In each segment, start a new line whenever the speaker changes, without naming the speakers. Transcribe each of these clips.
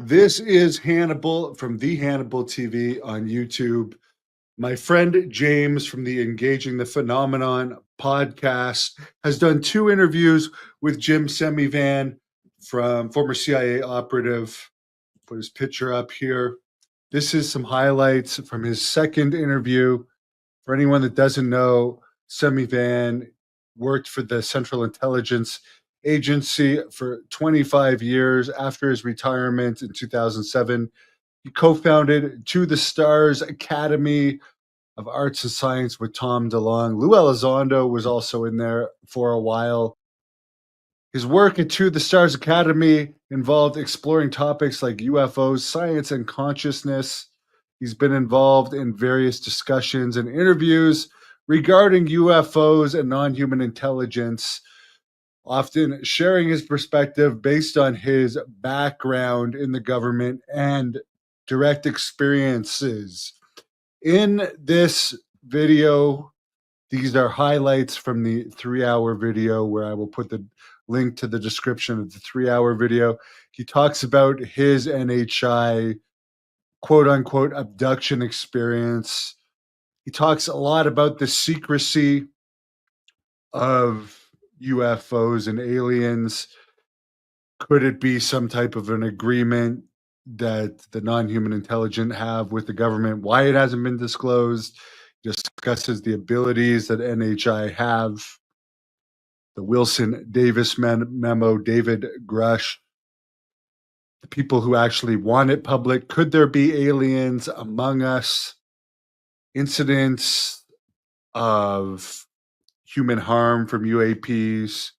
This is Hannibal from the Hannibal TV on YouTube. My friend James from the Engaging the Phenomenon podcast has done 2 interviews with Jim Semivan, from former CIA operative. Put his picture up here. This is some highlights from his second interview. For anyone that doesn't know, Semivan worked for the Central Intelligence Agency for 25 years. After his retirement in 2007, he co-founded To the Stars Academy of Arts and Science with Tom DeLonge. Lou Elizondo was also in there for a while. His work at To the Stars Academy involved exploring topics like UFOs, science, and consciousness. He's been involved in various discussions and interviews regarding UFOs and non-human intelligence, often sharing his perspective based on his background in the government and direct experiences. In this video, these are highlights from the 3-hour video, where I will put the link to the description of the 3-hour video. He talks about his NHI quote unquote abduction experience. He talks a lot about the secrecy of UFOs and aliens. Could it be some type of an agreement that the non-human intelligent have with the government? Why it hasn't been disclosed? Discusses the abilities that NHI have. The Wilson Davis memo, David Grush, the people who actually want it public. Could there be aliens among us? Incidents of human harm from UAPs,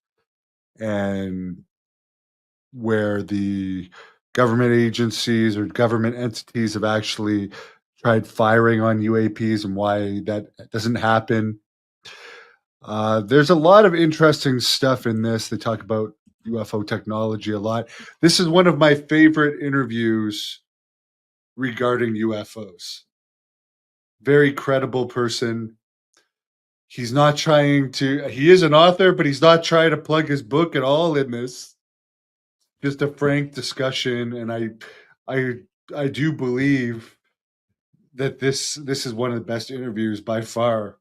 and where the government agencies or government entities have actually tried firing on UAPs, and why that doesn't happen. There's a lot of interesting stuff in this. They talk about UFO technology a lot. This is one of my favorite interviews regarding UFOs. Very credible person. He's not trying to, he is an author, but he's not trying to plug his book at all in this. Just a frank discussion, and I do believe that this is one of the best interviews by far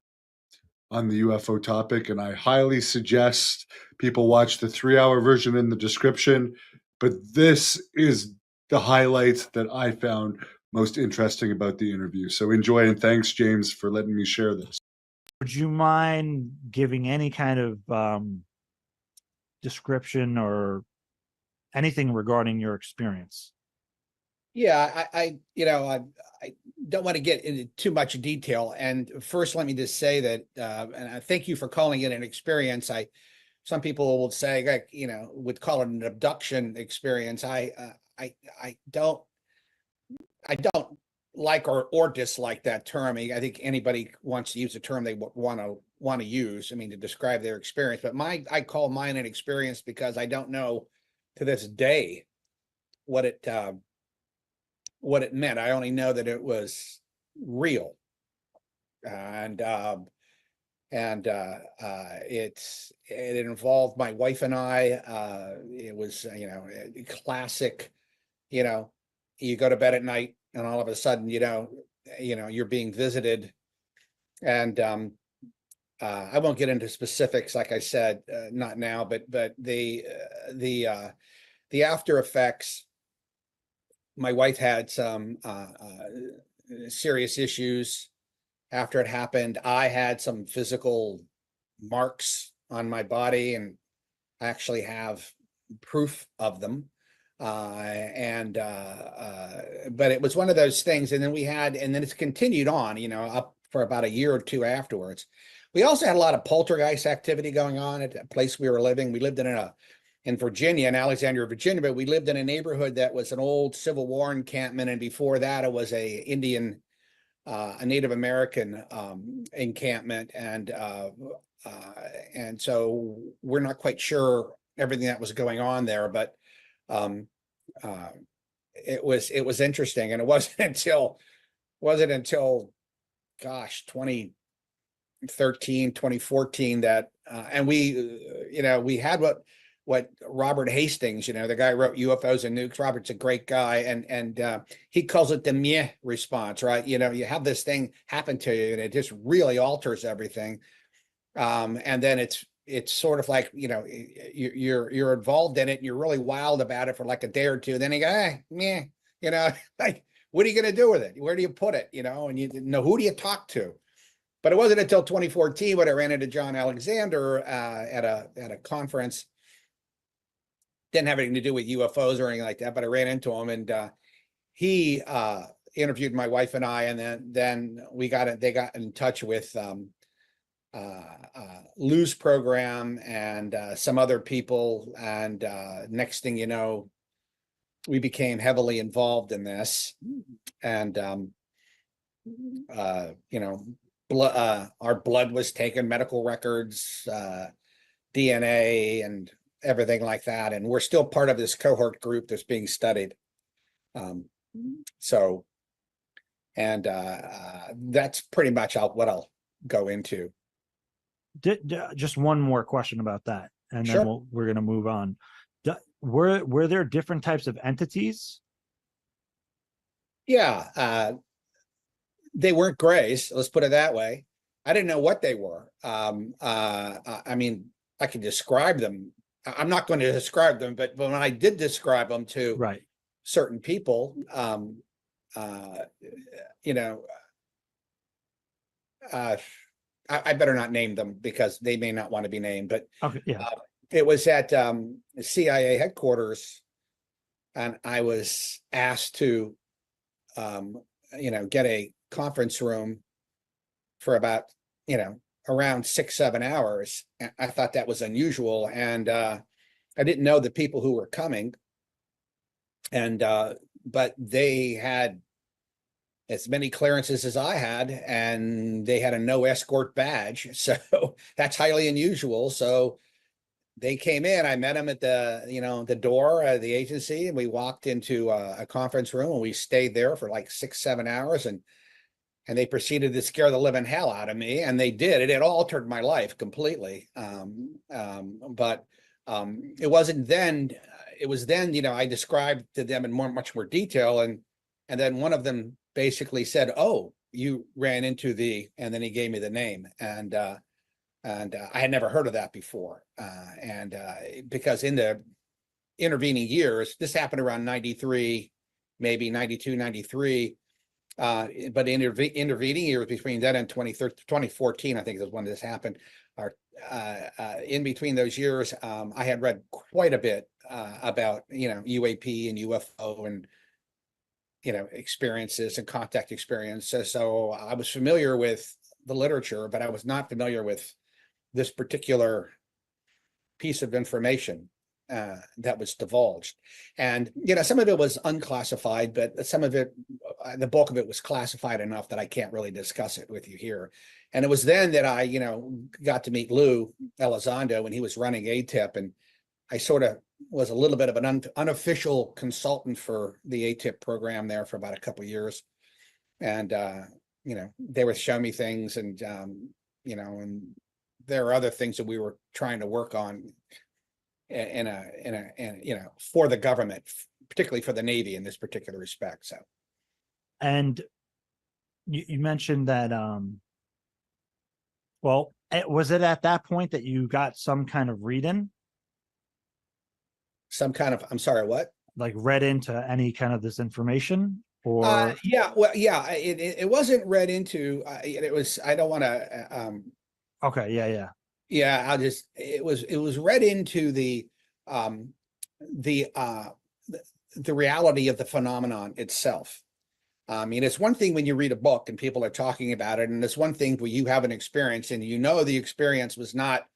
on the UFO topic, and I highly suggest people watch the 3-hour version in the description. But this is the highlights that I found most interesting about the interview. So enjoy, and thanks, James, for letting me share this.
Would you mind giving any kind of description or anything regarding your experience?
Yeah, I don't want to get into too much detail. And first, let me just say that, and I thank you for calling it an experience. Some people will say, like, would call it an abduction experience. I don't like or dislike that term. I think anybody wants to use a term they want to use, to describe their experience. But I call mine an experience because I don't know to this day what it meant. I only know that it was real, and it involved my wife and I. It was classic. You go to bed at night, and all of a sudden, you're being visited, and I won't get into specifics, like I said, not now, but the after effects. My wife had some serious issues after it happened. I had some physical marks on my body, and I actually have proof of them. But it was one of those things. And then it's continued on, up for about a year or two afterwards. We also had a lot of poltergeist activity going on at the place we were living. We lived in Virginia, in Alexandria, Virginia, but we lived in a neighborhood that was an old Civil War encampment, and before that, it was a Native American encampment, and so we're not quite sure everything that was going on there, but it was interesting, and it wasn't until gosh, 2013, 2014 that, and we had what Robert Hastings, the guy who wrote UFOs and Nukes. Robert's a great guy, and he calls it the meh response, right? You have this thing happen to you, and it just really alters everything. And then it's sort of like, you're involved in it, and you're really wild about it for like a day or two. Then you go, meh, like, what are you going to do with it? Where do you put it? And you know, who do you talk to? But it wasn't until 2014 when I ran into John Alexander at a conference. Didn't have anything to do with UFOs or anything like that, but I ran into him, and he interviewed my wife and I, and then they got in touch with Lou's program and some other people, and next thing you know, we became heavily involved in this, and our blood was taken, medical records, DNA, and everything like that, and we're still part of this cohort group that's being studied. That's pretty much what I'll go into.
Just one more question about that, and
Sure.
then we're going to move on. Were there different types of entities?
Yeah, they weren't grays. Let's put it that way. I didn't know what they were. I mean, I can describe them. I'm not going to describe them, but when I did describe them to certain people, I better not name them because they may not want to be named. But
okay, yeah,
it was at CIA headquarters, and I was asked to, get a conference room for about, around 6-7 hours. I thought that was unusual, and I didn't know the people who were coming, and but they had as many clearances as I had, and they had a no escort badge, so that's highly unusual. So they came in. I met them at the door of the agency, and we walked into a conference room, and we stayed there for like 6-7 hours, and they proceeded to scare the living hell out of me, and they did. It altered my life completely. But it wasn't then. It was then, I described to them in much more detail, and then one of them basically said, "Oh, you ran into the," and then he gave me the name, and I had never heard of that before, because in the intervening years, this happened around 93, maybe 92, 93. But intervening years between then and 2014, I think is when this happened. In between those years, I had read quite a bit about UAP and UFO and experiences and contact experiences. So I was familiar with the literature, but I was not familiar with this particular piece of information that was divulged. And some of it was unclassified, but some of it, the bulk of it, was classified enough that I can't really discuss it with you here. And it was then that I got to meet Lou Elizondo when he was running ATIP, and I sort of was a little bit of an unofficial consultant for the ATIP program there for about a couple of years. And they would show me things, and and there are other things that we were trying to work on for the government, particularly for the Navy in this particular respect. So,
and you mentioned that well, was it at that point that you got some kind of read-in?
Some kind of, I'm sorry, what?
Like read into any kind of this information? Or
yeah, well, yeah, it wasn't read into. It was. I don't want to.
Okay. Yeah.
Yeah, it was read into the reality of the phenomenon itself. I mean, it's one thing when you read a book and people are talking about it, and it's one thing when you have an experience and the experience was not.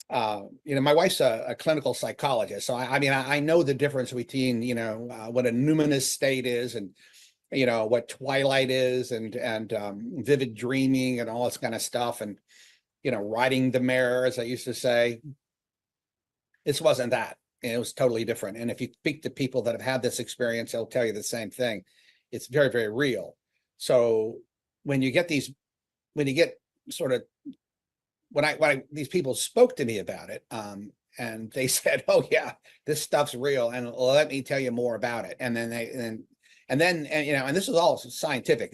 My wife's a clinical psychologist, so I know the difference between what a numinous state is, and what twilight is, and vivid dreaming and all this kind of stuff, and riding the mare, as I used to say. This wasn't that. It was totally different. And if you speak to people that have had this experience, they'll tell you the same thing. It's very, very real. So when you get these people spoke to me about it, they said, "Oh yeah, this stuff's real, and let me tell you more about it." And then and this is all scientific.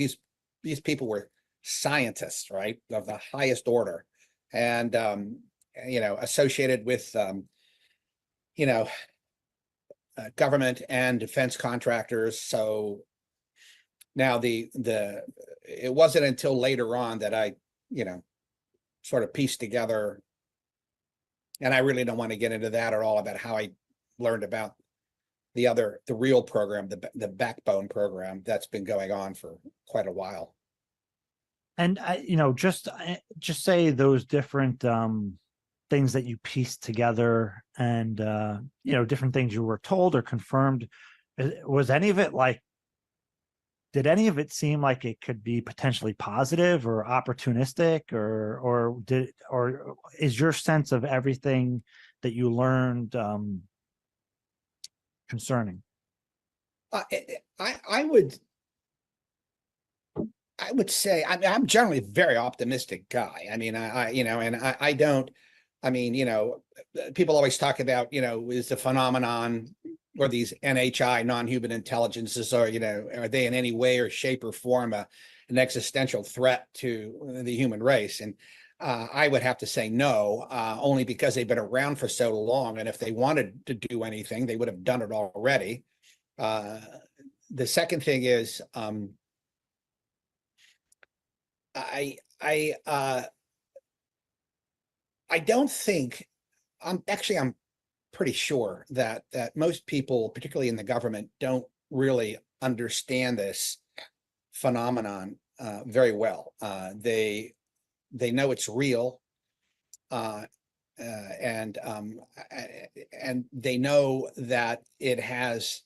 These people were scientists, right, of the highest order, and associated with government and defense contractors. So now it wasn't until later on that I sort of pieced together, and I really don't want to get into that at all, about how I learned about the real program, the backbone program that's been going on for quite a while.
And just say those different things that you pieced together, and different things you were told or confirmed. Was any of it did any of it seem like it could be potentially positive or opportunistic, or is your sense of everything that you learned concerning?
I would say I'm generally a very optimistic guy. I mean, I don't. I mean, people always talk about, is the phenomenon, or these NHI, non-human intelligences, or are they in any way or shape or form an existential threat to the human race? And I would have to say no, only because they've been around for so long, and if they wanted to do anything, they would have done it already. The second thing is, I don't think, I'm pretty sure that most people, particularly in the government, don't really understand this phenomenon very well. They know it's real, and they know that it has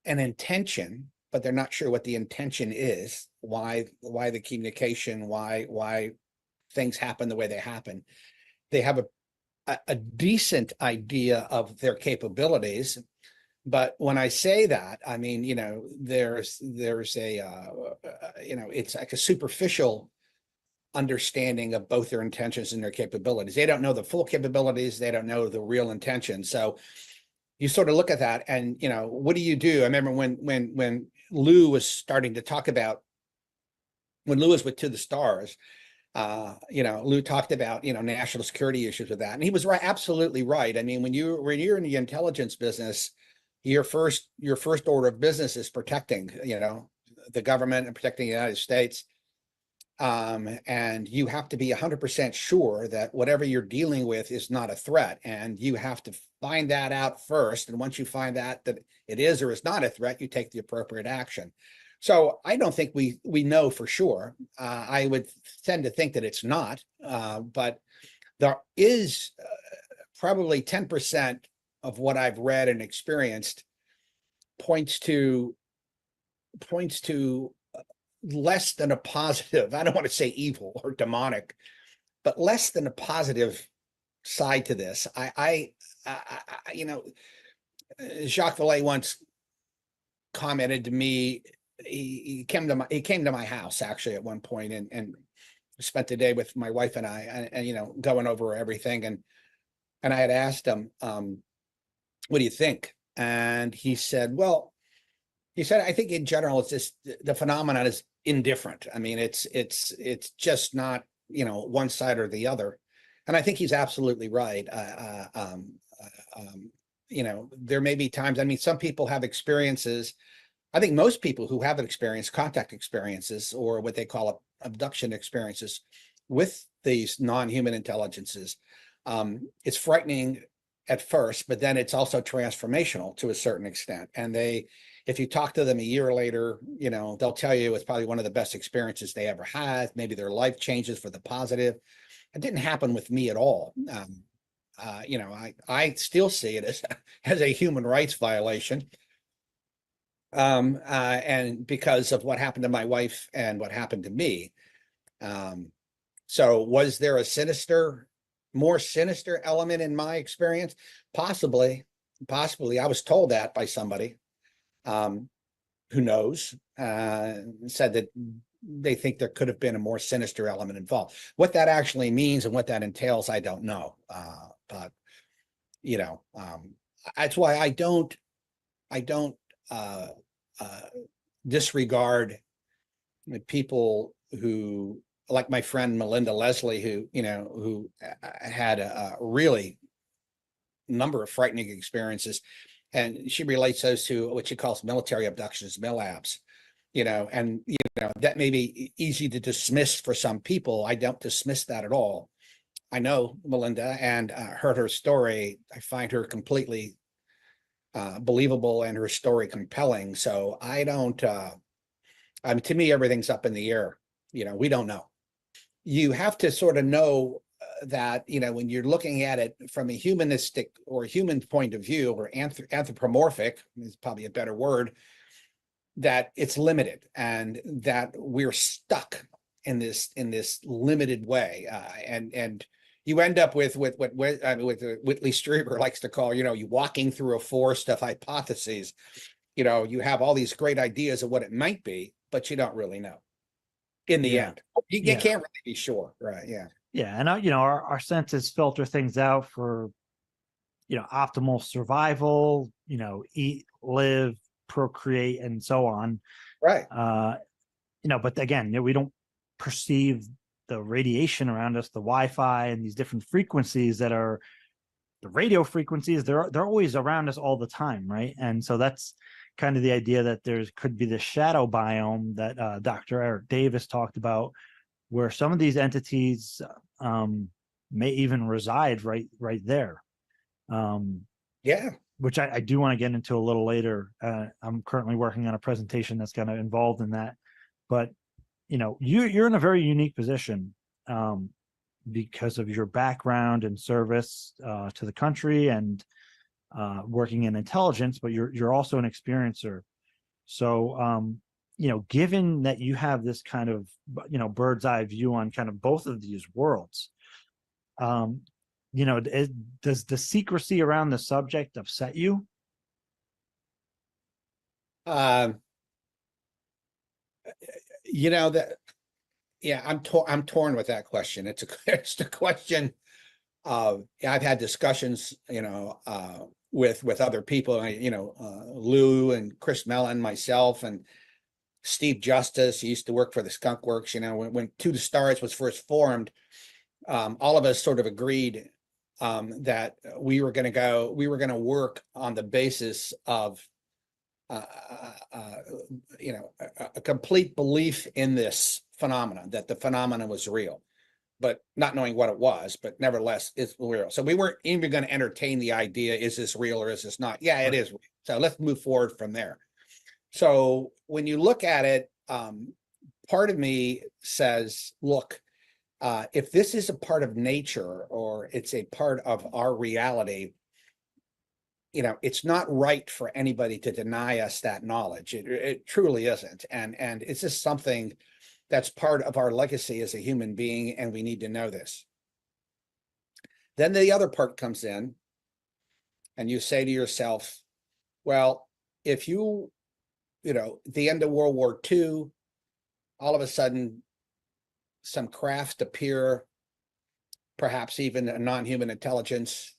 an intention, but they're not sure what the intention is. Why the communication? Why things happen the way they happen? They have a decent idea of their capabilities, but when I say that, I mean, there's a it's like a superficial understanding of both their intentions and their capabilities. They don't know the full capabilities. They don't know the real intention. So you sort of look at that, and what do you do? I remember when Lou was starting to talk about, when Lou was with To the Stars, Lou talked about, national security issues with that. And he was right, absolutely right. I mean, when you're in the intelligence business, your first order of business is protecting, the government and protecting the United States. And you have to be 100% sure that whatever you're dealing with is not a threat. And you have to find that out first. And once you find out that it is or is not a threat, you take the appropriate action. So I don't think we know for sure. I would tend to think that it's not, but there is probably 10% of what I've read and experienced points to less than a positive. I don't want to say evil or demonic, but less than a positive side to this. Jacques Vallée once commented to me. He came to my house actually at one point, and spent the day with my wife and I, and going over everything, and I had asked him, what do you think? And he said, I think in general it's just the phenomenon is indifferent. I mean, it's just not one side or the other, and I think he's absolutely right. There may be times. I mean, some people have experiences. I think most people who have experienced contact experiences, or what they call abduction experiences with these non-human intelligences, it's frightening at first, but then it's also transformational to a certain extent. And if you talk to them a year later, they'll tell you it's probably one of the best experiences they ever had. Maybe their life changes for the positive. It didn't happen with me at all. I still see it as a human rights violation. And because of what happened to my wife and what happened to me. So was there a more sinister element in my experience? Possibly. I was told that by somebody who knows, said that they think there could have been a more sinister element involved. What that actually means and what that entails, I don't know. but that's why I don't uh, disregard the people who, like my friend Melinda Leslie, who had a really number of frightening experiences, and she relates those to what she calls military abductions, MILABs. And that may be easy to dismiss for some people. I don't dismiss that at all. I know Melinda and heard her story. I find her completely believable and her story compelling. So I don't. To me, everything's up in the air. We don't know. You have to sort of know that when you're looking at it from a humanistic or human point of view, or anthropomorphic is probably a better word, that it's limited and that we're stuck in this limited way, and you end up with what Whitley Strieber likes to call you walking through a forest of hypotheses. You have all these great ideas of what it might be, but you don't really know in the end. You can't really be sure, right?
And our senses filter things out for optimal survival, eat, live, procreate, and so on,
right?
But again, we don't perceive the radiation around us, the Wi-Fi and these different frequencies that are the radio frequencies. They're always around us all the time, right? And so that's kind of the idea that there could be the shadow biome that Dr. Eric Davis talked about, where some of these entities may even reside right there. Which I do want to get into a little later. I'm currently working on a presentation that's kind of involved in that. But you're in a very unique position because of your background and service to the country and working in intelligence, but you're also an experiencer. So given that you have this kind of bird's eye view on kind of both of these worlds, does the secrecy around the subject upset you?
I'm torn with that question. It's a question of, I've had discussions, with other people, Lou and Chris Mellon, myself, and Steve Justice. He used to work for the Skunk Works. When To the Stars was first formed, all of us sort of agreed that we were going to work on the basis of a complete belief in this phenomenon, that the phenomenon was real, but not knowing what it was, but nevertheless it's real. So we weren't even going to entertain the idea, is this real or is this not? Yeah, it is. So let's move forward from there. So when you look at it, part of me says, look, if this is a part of nature or it's a part of our reality, it's not right for anybody to deny us that knowledge. It truly isn't. And it's just something that's part of our legacy as a human being, and we need to know this. Then the other part comes in, and you say to yourself, well, if at the end of World War II, all of a sudden, some craft appear, perhaps even a non-human intelligence,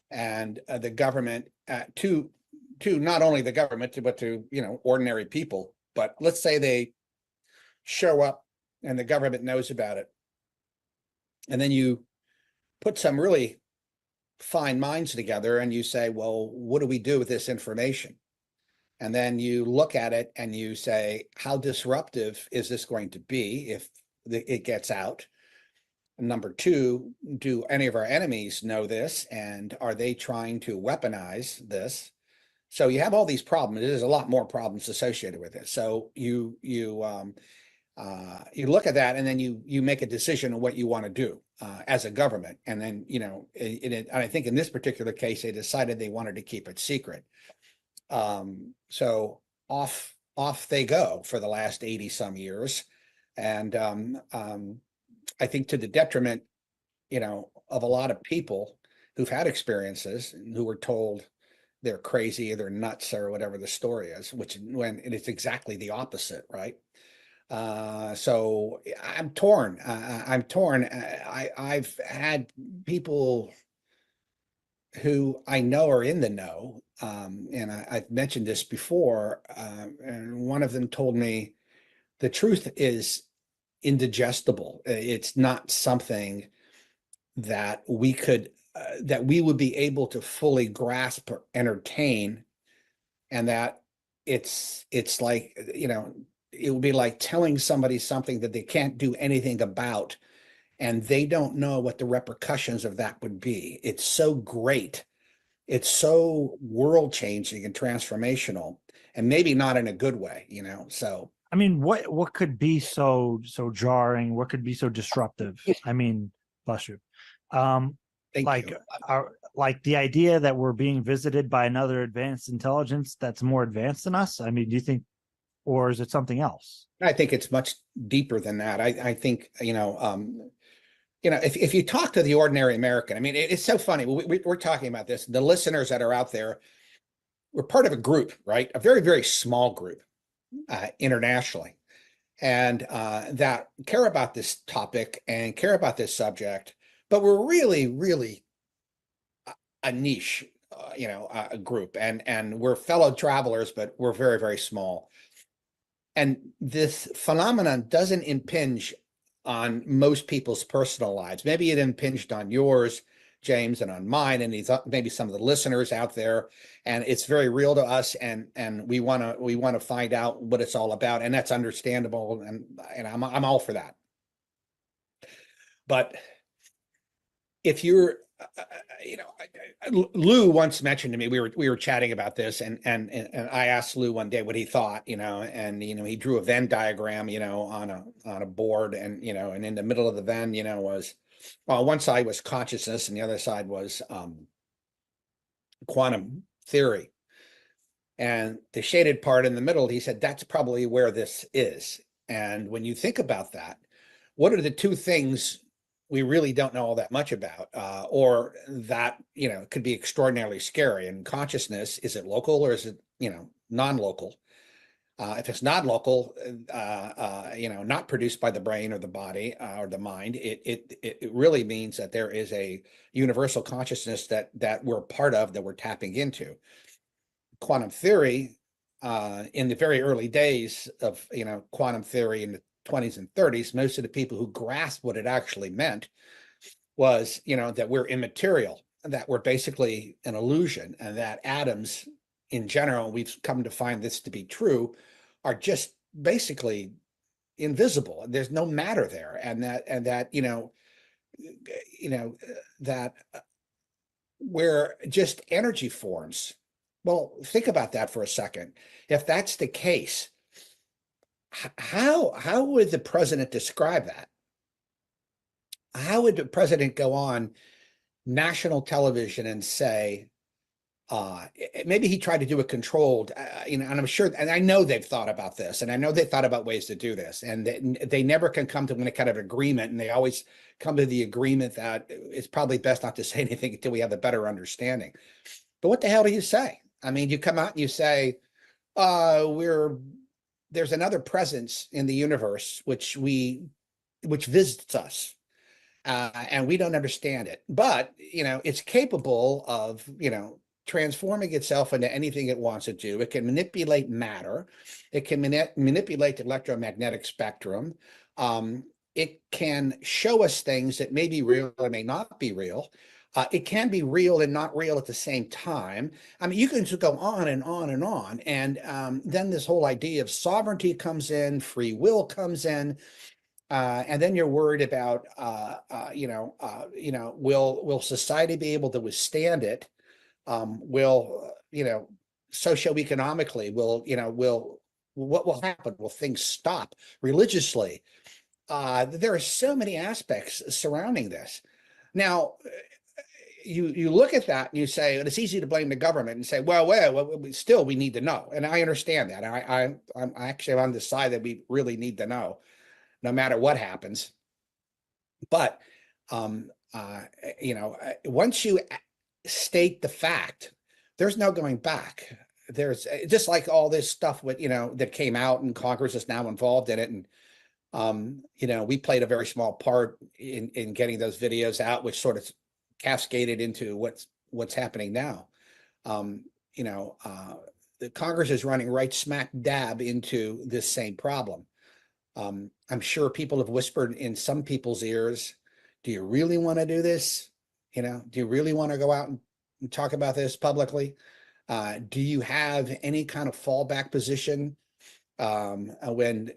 and the government, to not only the government, but to ordinary people. But let's say they show up and the government knows about it, and then you put some really fine minds together and you say, well, what do we do with this information? And then you look at it and you say, how disruptive is this going to be if it gets out? Number two, do any of our enemies know this, and are they trying to weaponize this? So you have all these problems. There's a lot more problems associated with it. So you look at that, and then you make a decision on what you want to do as a government. And then I think in this particular case, they decided they wanted to keep it secret. So off they go for the last 80 some years, and I think to the detriment, of a lot of people who've had experiences and who were told they're crazy, they're nuts, or whatever the story is, when it's exactly the opposite, right? So I'm torn. I've had people who I know are in the know, and I've mentioned this before, and one of them told me the truth is indigestible. It's not something that we could, that we would be able to fully grasp or entertain, and that it's like, it would be like telling somebody something that they can't do anything about, and they don't know what the repercussions of that would be. It's so great. It's so world changing and transformational, and maybe not in a good way, so.
I mean, what could be so jarring? What could be so disruptive? I mean, bless you.
Thank
like
you.
like the idea that we're being visited by another advanced intelligence that's more advanced than us. I mean, do you think, or is it something else?
I think it's much deeper than that. I think, if you talk to the ordinary American, I mean, it's so funny. We're talking about this. The listeners that are out there, we're part of a group, right? A very, very small group internationally, and that care about this topic and care about this subject, but we're really, really a niche, a group, and we're fellow travelers, but we're very, very small. And this phenomenon doesn't impinge on most people's personal lives. Maybe it impinged on yours, James, and on mine, and maybe some of the listeners out there. And it's very real to us, and we want to find out what it's all about, and that's understandable. And I'm all for that. But if you're, Lou once mentioned to me, we were chatting about this, and I asked Lou one day what he thought, and he drew a Venn diagram, on a board, and and in the middle of the Venn, was, well, one side was consciousness, and the other side was quantum theory. And the shaded part in the middle, he said, that's probably where this is. And when you think about that, what are the two things we really don't know all that much about, or that, could be extraordinarily scary? And consciousness, is it local or is it, non-local? If it's not local, not produced by the brain or the body or the mind, it really means that there is a universal consciousness that we're part of, that we're tapping into. Quantum theory, in the very early days of quantum theory in the 20s and 30s, most of the people who grasped what it actually meant was, that we're immaterial, that we're basically an illusion, and that atoms in general, we've come to find this to be true, are just basically invisible. There's no matter there, and that that we're just energy forms. Well, think about that for a second. If that's the case, how would the president describe that? How would the president go on national television and say, maybe he tried to do a controlled, and I'm sure, and I know they've thought about this, and I know they thought about ways to do this, and they never can come to any kind of agreement, and they always come to the agreement that it's probably best not to say anything until we have a better understanding. But what the hell do you say? I mean, you come out and you say, there's another presence in the universe which visits us, and we don't understand it, but it's capable of transforming itself into anything it wants to do. It can manipulate matter. It can manipulate the electromagnetic spectrum. It can show us things that may be real or may not be real. It can be real and not real at the same time. I mean, you can just go on and on and on. And then this whole idea of sovereignty comes in, free will comes in, and then you're worried about, will society be able to withstand it? Will, socioeconomically, what will happen? Will things stop religiously? There are so many aspects surrounding this. Now, you look at that and you say, and it's easy to blame the government and say, well, still we need to know. And I understand that. I'm actually on the side that we really need to know, no matter what happens. But once you state the fact, there's no going back. There's just like all this stuff with that came out, and Congress is now involved in it, and we played a very small part in getting those videos out, which sort of cascaded into what's happening now. The Congress is running right smack dab into this same problem. I'm sure people have whispered in some people's ears, do you really want to do this? Do you really want to go out and talk about this publicly? Do you have any kind of fallback position when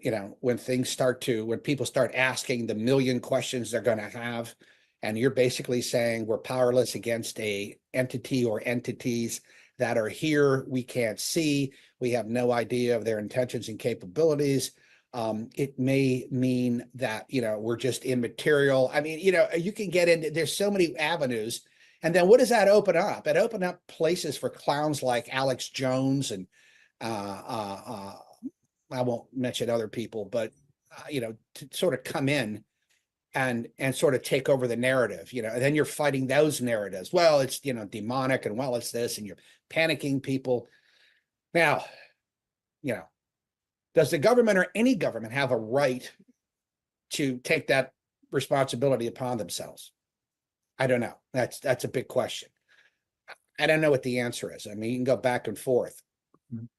people start asking the million questions they're going to have, and you're basically saying we're powerless against a entity or entities that are here, we can't see, we have no idea of their intentions and capabilities. It may mean that, we're just immaterial. I mean, you can get into, there's so many avenues. And then what does that open up? It opened up places for clowns like Alex Jones and I won't mention other people, but, to sort of come in and sort of take over the narrative, and then you're fighting those narratives. Well, it's, demonic, and well, it's this, and you're panicking people. Now, does the government or any government have a right to take that responsibility upon themselves? I don't know. That's a big question. I don't know what the answer is. I mean, you can go back and forth.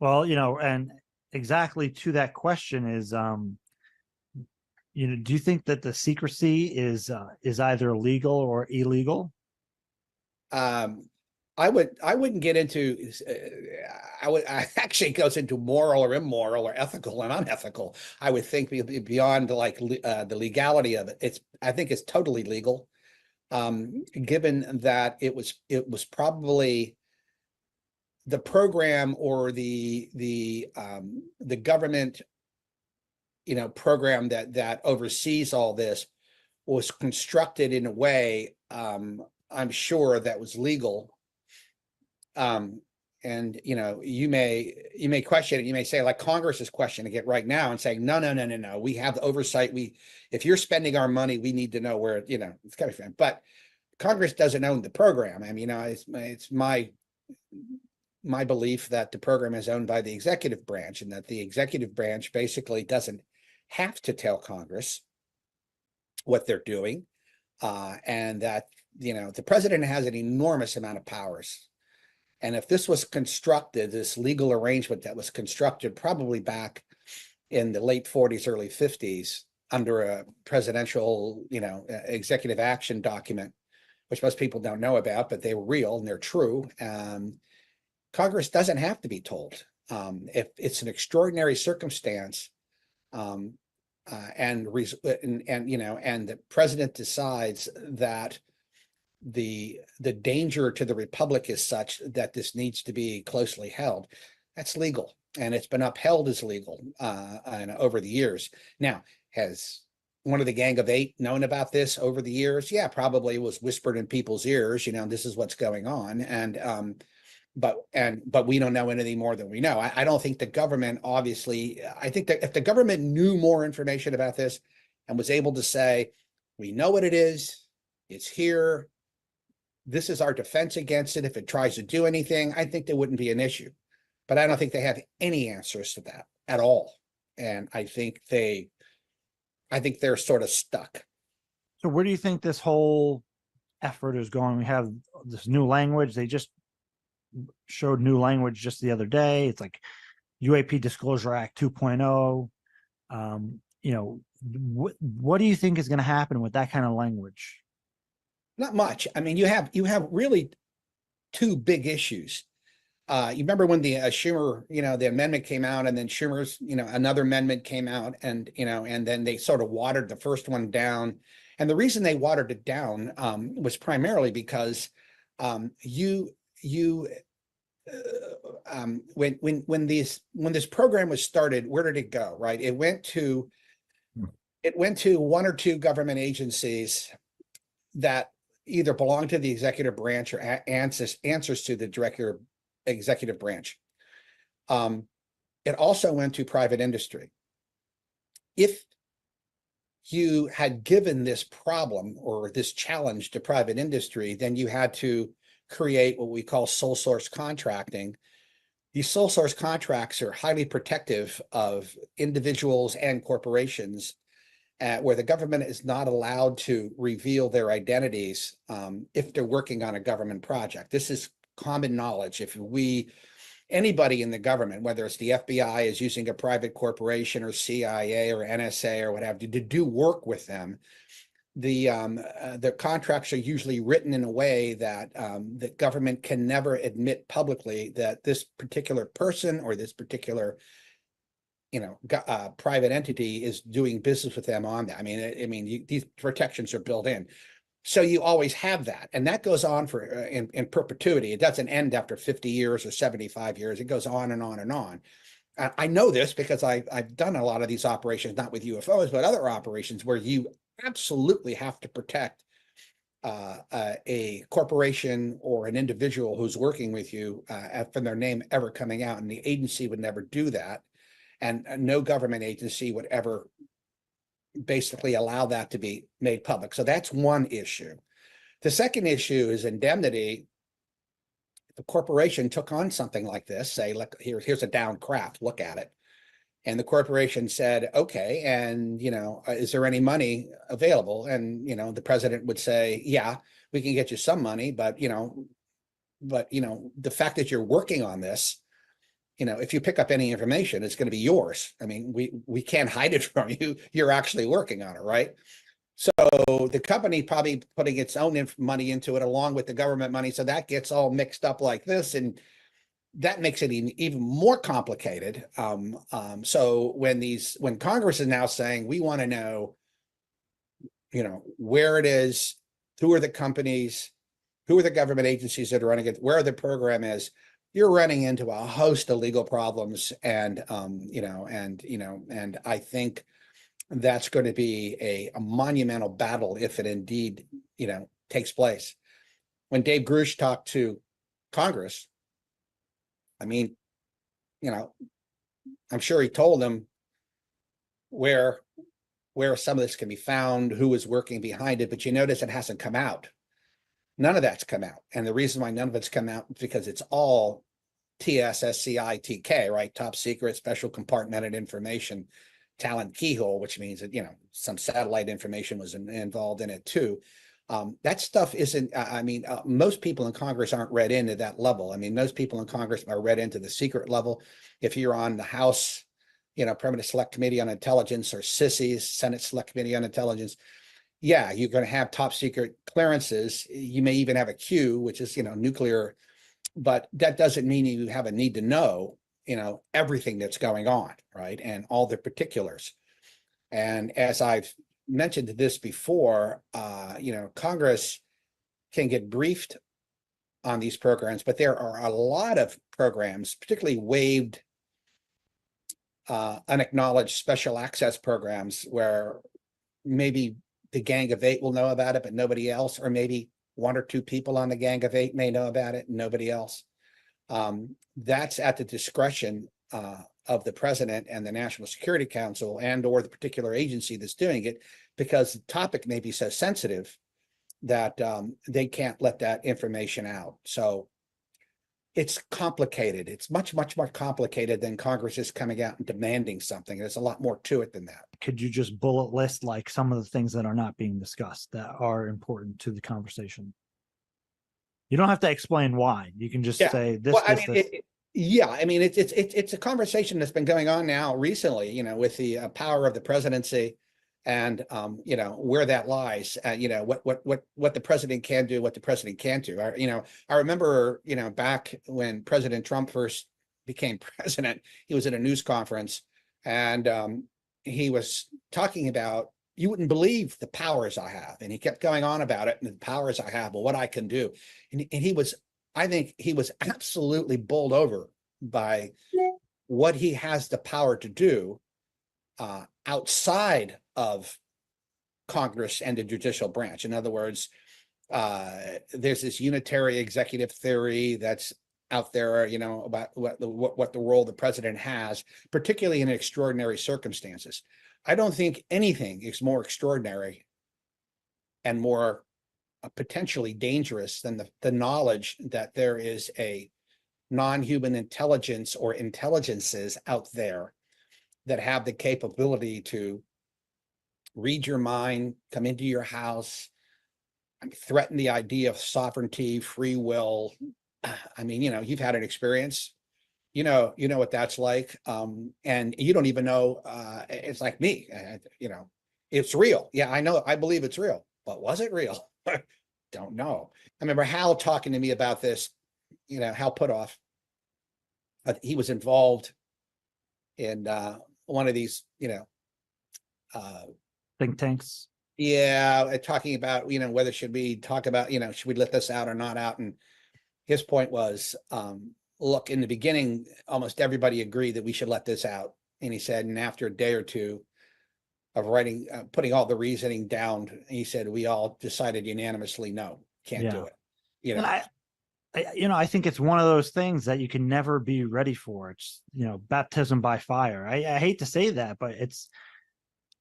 Well, and exactly to that question is, do you think that the secrecy is either legal or illegal?
I wouldn't get into, I actually goes into moral or immoral or ethical and unethical. I would think beyond like the legality of it. I think it's totally legal, given that it was probably the program or the government, program that oversees all this was constructed in a way, I'm sure, that was legal. And you may question it. You may say, like Congress is questioning it right now and saying, no, we have the oversight. If you're spending our money, we need to know where it's coming from. But Congress doesn't own the program. I mean, it's my belief that the program is owned by the executive branch, and that the executive branch basically doesn't have to tell Congress what they're doing, and that the president has an enormous amount of powers. And if this was constructed, this legal arrangement that was constructed probably back in the late 40s, early 50s, under a presidential, executive action document, which most people don't know about, but they were real and they're true. Congress doesn't have to be told. If it's an extraordinary circumstance, and the president decides that the danger to the republic is such that this needs to be closely held, that's legal, and it's been upheld as legal and over the years. Now, has one of the Gang of Eight known about this over the years? Yeah, probably. It was whispered in people's ears, this is what's going on, and but we don't know anything more than we know. I don't think the government, obviously, I think that if the government knew more information about this and was able to say, we know what it is, it's here, this is our defense against it, if it tries to do anything, I think there wouldn't be an issue. But I don't think they have any answers to that at all. And I think they're sort of stuck.
So where do you think this whole effort is going? We have this new language. They just showed new language just the other day. It's like UAP Disclosure Act 2.0. What do you think is going to happen with that kind of language?
Not much. I mean, you have really two big issues. You remember when the Schumer, the amendment came out, and then Schumer's, another amendment came out, and and then they sort of watered the first one down. And the reason they watered it down was primarily because when this program was started, where did it go? Right, it went to one or two government agencies that either belong to the executive branch or answers to the director executive branch. It also went to private industry. If you had given this problem or this challenge to private industry, then you had to create what we call sole source contracting. These sole source contracts are highly protective of individuals and corporations, where the government is not allowed to reveal their identities if they're working on a government project. This is common knowledge. If anybody in the government, whether it's the FBI is using a private corporation or CIA or NSA or what have you to do work with them, the contracts are usually written in a way that the government can never admit publicly that this particular person or this particular private entity is doing business with them on that. I mean, these protections are built in. So you always have that, and that goes on for in perpetuity. It doesn't end after 50 years or 75 years. It goes on and on and on. I know this because I've done a lot of these operations, not with UFOs, but other operations where you absolutely have to protect a corporation or an individual who's working with you from their name ever coming out, and the agency would never do that. And no government agency would ever basically allow that to be made public. So that's one issue. The second issue is indemnity. If the corporation took on something like this, say, look, here's a downed craft, look at it. And the corporation said, okay, and, is there any money available? And, the president would say, yeah, we can get you some money, but, the fact that you're working on this, if you pick up any information, it's going to be yours. I mean, we can't hide it from you. You're actually working on it, right? So the company probably putting its own money into it along with the government money. So that gets all mixed up like this. And that makes it even more complicated. So when Congress is now saying, we want to know, where it is, who are the companies, who are the government agencies that are running it, where the program is, you're running into a host of legal problems, and I think that's going to be a monumental battle if it indeed takes place. When Dave Grush talked to Congress, I mean, I'm sure he told them where some of this can be found, who is working behind it, but you notice it hasn't come out. None of that's come out. And the reason why none of it's come out is because it's all TSSCI-TK, right? Top secret, special compartmented information, talent keyhole, which means that, some satellite information was involved in it too. That stuff isn't, most people in Congress aren't read into that level. I mean, most people in Congress are read into the secret level. If you're on the House, Permanent Select Committee on Intelligence, or SISI's, Senate Select Committee on Intelligence, yeah, you're going to have top secret clearances. You may even have a Q, which is, nuclear, but that doesn't mean you have a need to know, everything that's going on, right? And all the particulars. And as I've mentioned this before, Congress can get briefed on these programs, but there are a lot of programs, particularly waived, unacknowledged special access programs, where maybe the Gang of Eight will know about it, but nobody else, or maybe one or two people on the Gang of Eight may know about it, and nobody else. That's at the discretion of the president and the National Security Council, and or the particular agency that's doing it, because the topic may be so sensitive that they can't let that information out. So it's complicated. It's much, much more complicated than Congress is coming out and demanding something. There's a lot more to it than that.
Could you just bullet list like some of the things that are not being discussed that are important to the conversation? You don't have to explain why. You can just say this.
Well,
this.
It's a conversation that's been going on now recently, with the power of the presidency, and where that lies. What the president can do, what the president can't do. I remember back when President Trump first became president, he was at a news conference, and he was talking about, you wouldn't believe the powers I have. And he kept going on about it, and the powers I have, well, what I can do. And I think he was absolutely bowled over by what he has the power to do outside of Congress and the judicial branch. In other words, there's this unitary executive theory that's out there, about what the role the president has, particularly in extraordinary circumstances. I don't think anything is more extraordinary and more potentially dangerous than the knowledge that there is a non-human intelligence or intelligences out there that have the capability to read your mind, come into your house, threaten the idea of sovereignty, free will. I mean, you've had an experience, what that's like. And you don't even know, it's like me, it's real. Yeah, I know, I believe it's real, but was it real? Don't know. I remember Hal talking to me about this, Hal Putoff. He was involved in one of these,
Think tanks.
yeah, talking about, whether should we talk about, should we let this out or not out? And his point was, look, in the beginning, almost everybody agreed that we should let this out. And he said, and after a day or two of writing, putting all the reasoning down, he said, we all decided unanimously, no, can't do it.
And I think it's one of those things that you can never be ready for. It's, baptism by fire. I hate to say that, but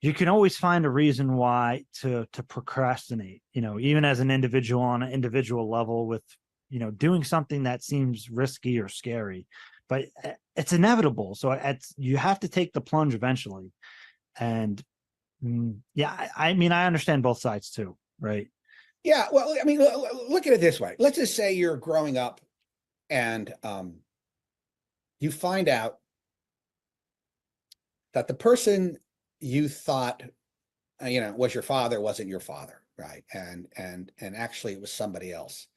you can always find a reason why to procrastinate, even as an individual on an individual level with, doing something that seems risky or scary, but it's inevitable. So you have to take the plunge eventually. And yeah, I mean, I understand both sides too, right?
Yeah, well, I mean, look at it this way. Let's just say you're growing up and you find out that the person you thought, was your father wasn't your father, right? And actually it was somebody else.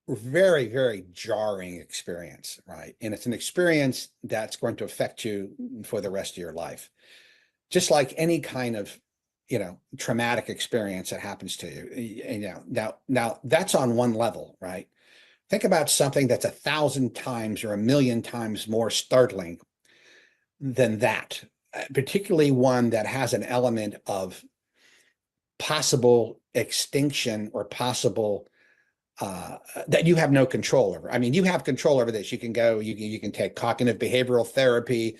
Very, very jarring experience, right? And it's an experience that's going to affect you for the rest of your life. Just like any kind of traumatic experience that happens to you. Now that's on one level, right? Think about something that's 1,000 times or 1,000,000 times more startling than that, particularly one that has an element of possible extinction or possible that you have no control over. I mean, you have control over this. You can go, you can take cognitive behavioral therapy.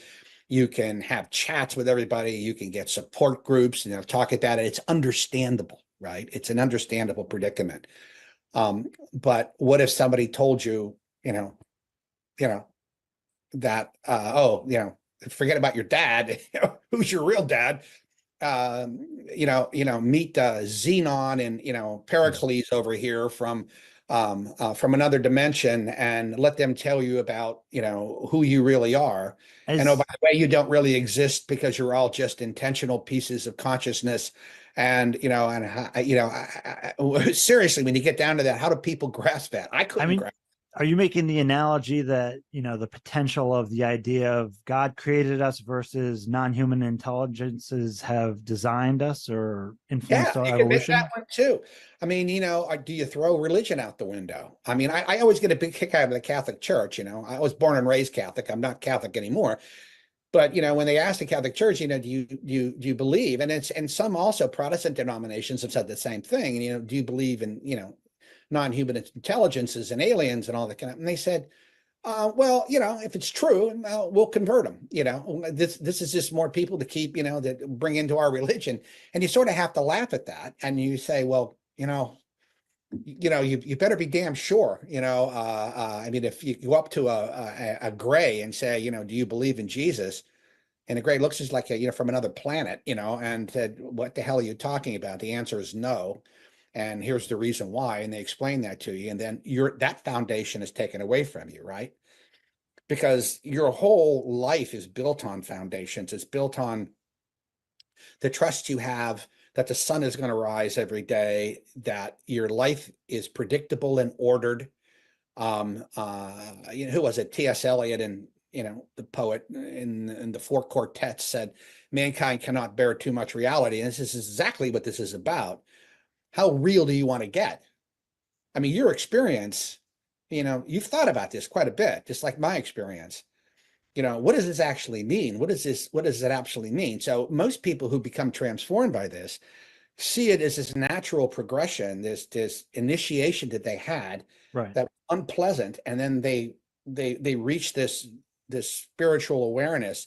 You can have chats with everybody. You can get support groups, talk about it. It's understandable, right? It's an understandable predicament. But what if somebody told you, that, forget about your dad, who's your real dad? Meet Xenon and, Pericles over here from another dimension and let them tell you about, who you really are. And oh, by the way, you don't really exist because you're all just intentional pieces of consciousness. And, seriously, when you get down to that, how do people grasp that? I couldn't grasp.
Are you making the analogy that, the potential of the idea of God created us versus non-human intelligences have designed us or influenced our evolution?
That one too. I mean, do you throw religion out the window? I mean, I always get a big kick out of the Catholic Church. I was born and raised Catholic. I'm not Catholic anymore. But when they ask the Catholic Church, do you believe? And some also Protestant denominations have said the same thing. Do you believe in non-human intelligences and aliens and all that kind of? And they said, well, if it's true, we'll convert them. This is just more people to keep, that bring into our religion. And you sort of have to laugh at that. And you say, well, you better be damn sure. I mean, if you go up to a gray and say, do you believe in Jesus? And the gray looks just like from another planet, and said, what the hell are you talking about? The answer is no. And here's the reason why. And they explain that to you. And then that foundation is taken away from you, right? Because your whole life is built on foundations. It's built on the trust you have that the sun is going to rise every day, that your life is predictable and ordered. Who was it? T.S. Eliot, and the poet in the Four Quartets, said, mankind cannot bear too much reality. And this is exactly what this is about. How real do you want to get? I mean, your experience, you've thought about this quite a bit, just like my experience. What does this actually mean? What does it actually mean? So most people who become transformed by this see it as this natural progression, this initiation that they had,
right,
that was unpleasant, and then they reach this spiritual awareness,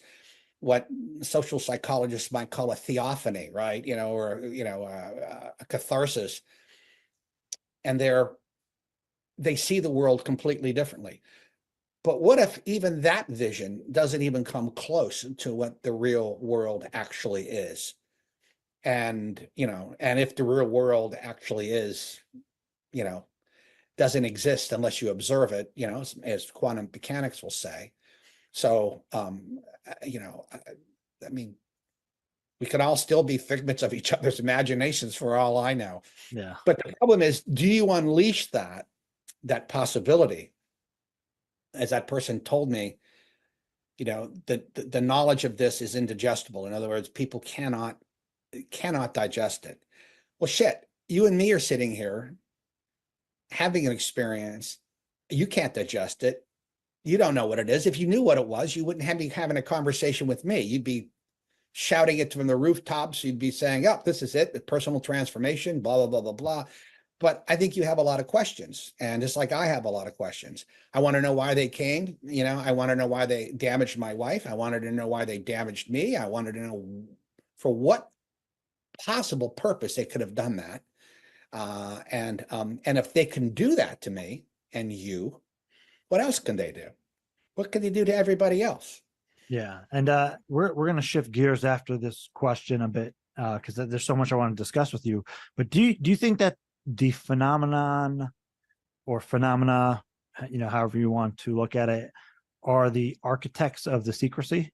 what social psychologists might call a theophany, right? Or a catharsis, and they see the world completely differently. But what if even that vision doesn't even come close to what the real world actually is? And, and if the real world actually is, doesn't exist unless you observe it, as quantum mechanics will say. So, I mean, we could all still be figments of each other's imaginations for all I know.
Yeah.
But the problem is, do you unleash that possibility? As that person told me, the knowledge of this is indigestible. In other words, people cannot digest it. Well, shit, you and me are sitting here having an experience. You can't digest it. You don't know what it is. If you knew what it was, you wouldn't be having a conversation with me. You'd be shouting it from the rooftops. You'd be saying, oh, this is it, the personal transformation, blah, blah, blah, blah, blah. But I think you have a lot of questions. And just like I have a lot of questions, I want to know why they came. I want to know why they damaged my wife. I wanted to know why they damaged me. I wanted to know for what possible purpose they could have done that. And if they can do that to me and you, what else can they do? What can they do to everybody else?
Yeah. And we're going to shift gears after this question a bit, because there's so much I want to discuss with you. But do you think that the phenomenon or phenomena, however you want to look at it, are the architects of the secrecy?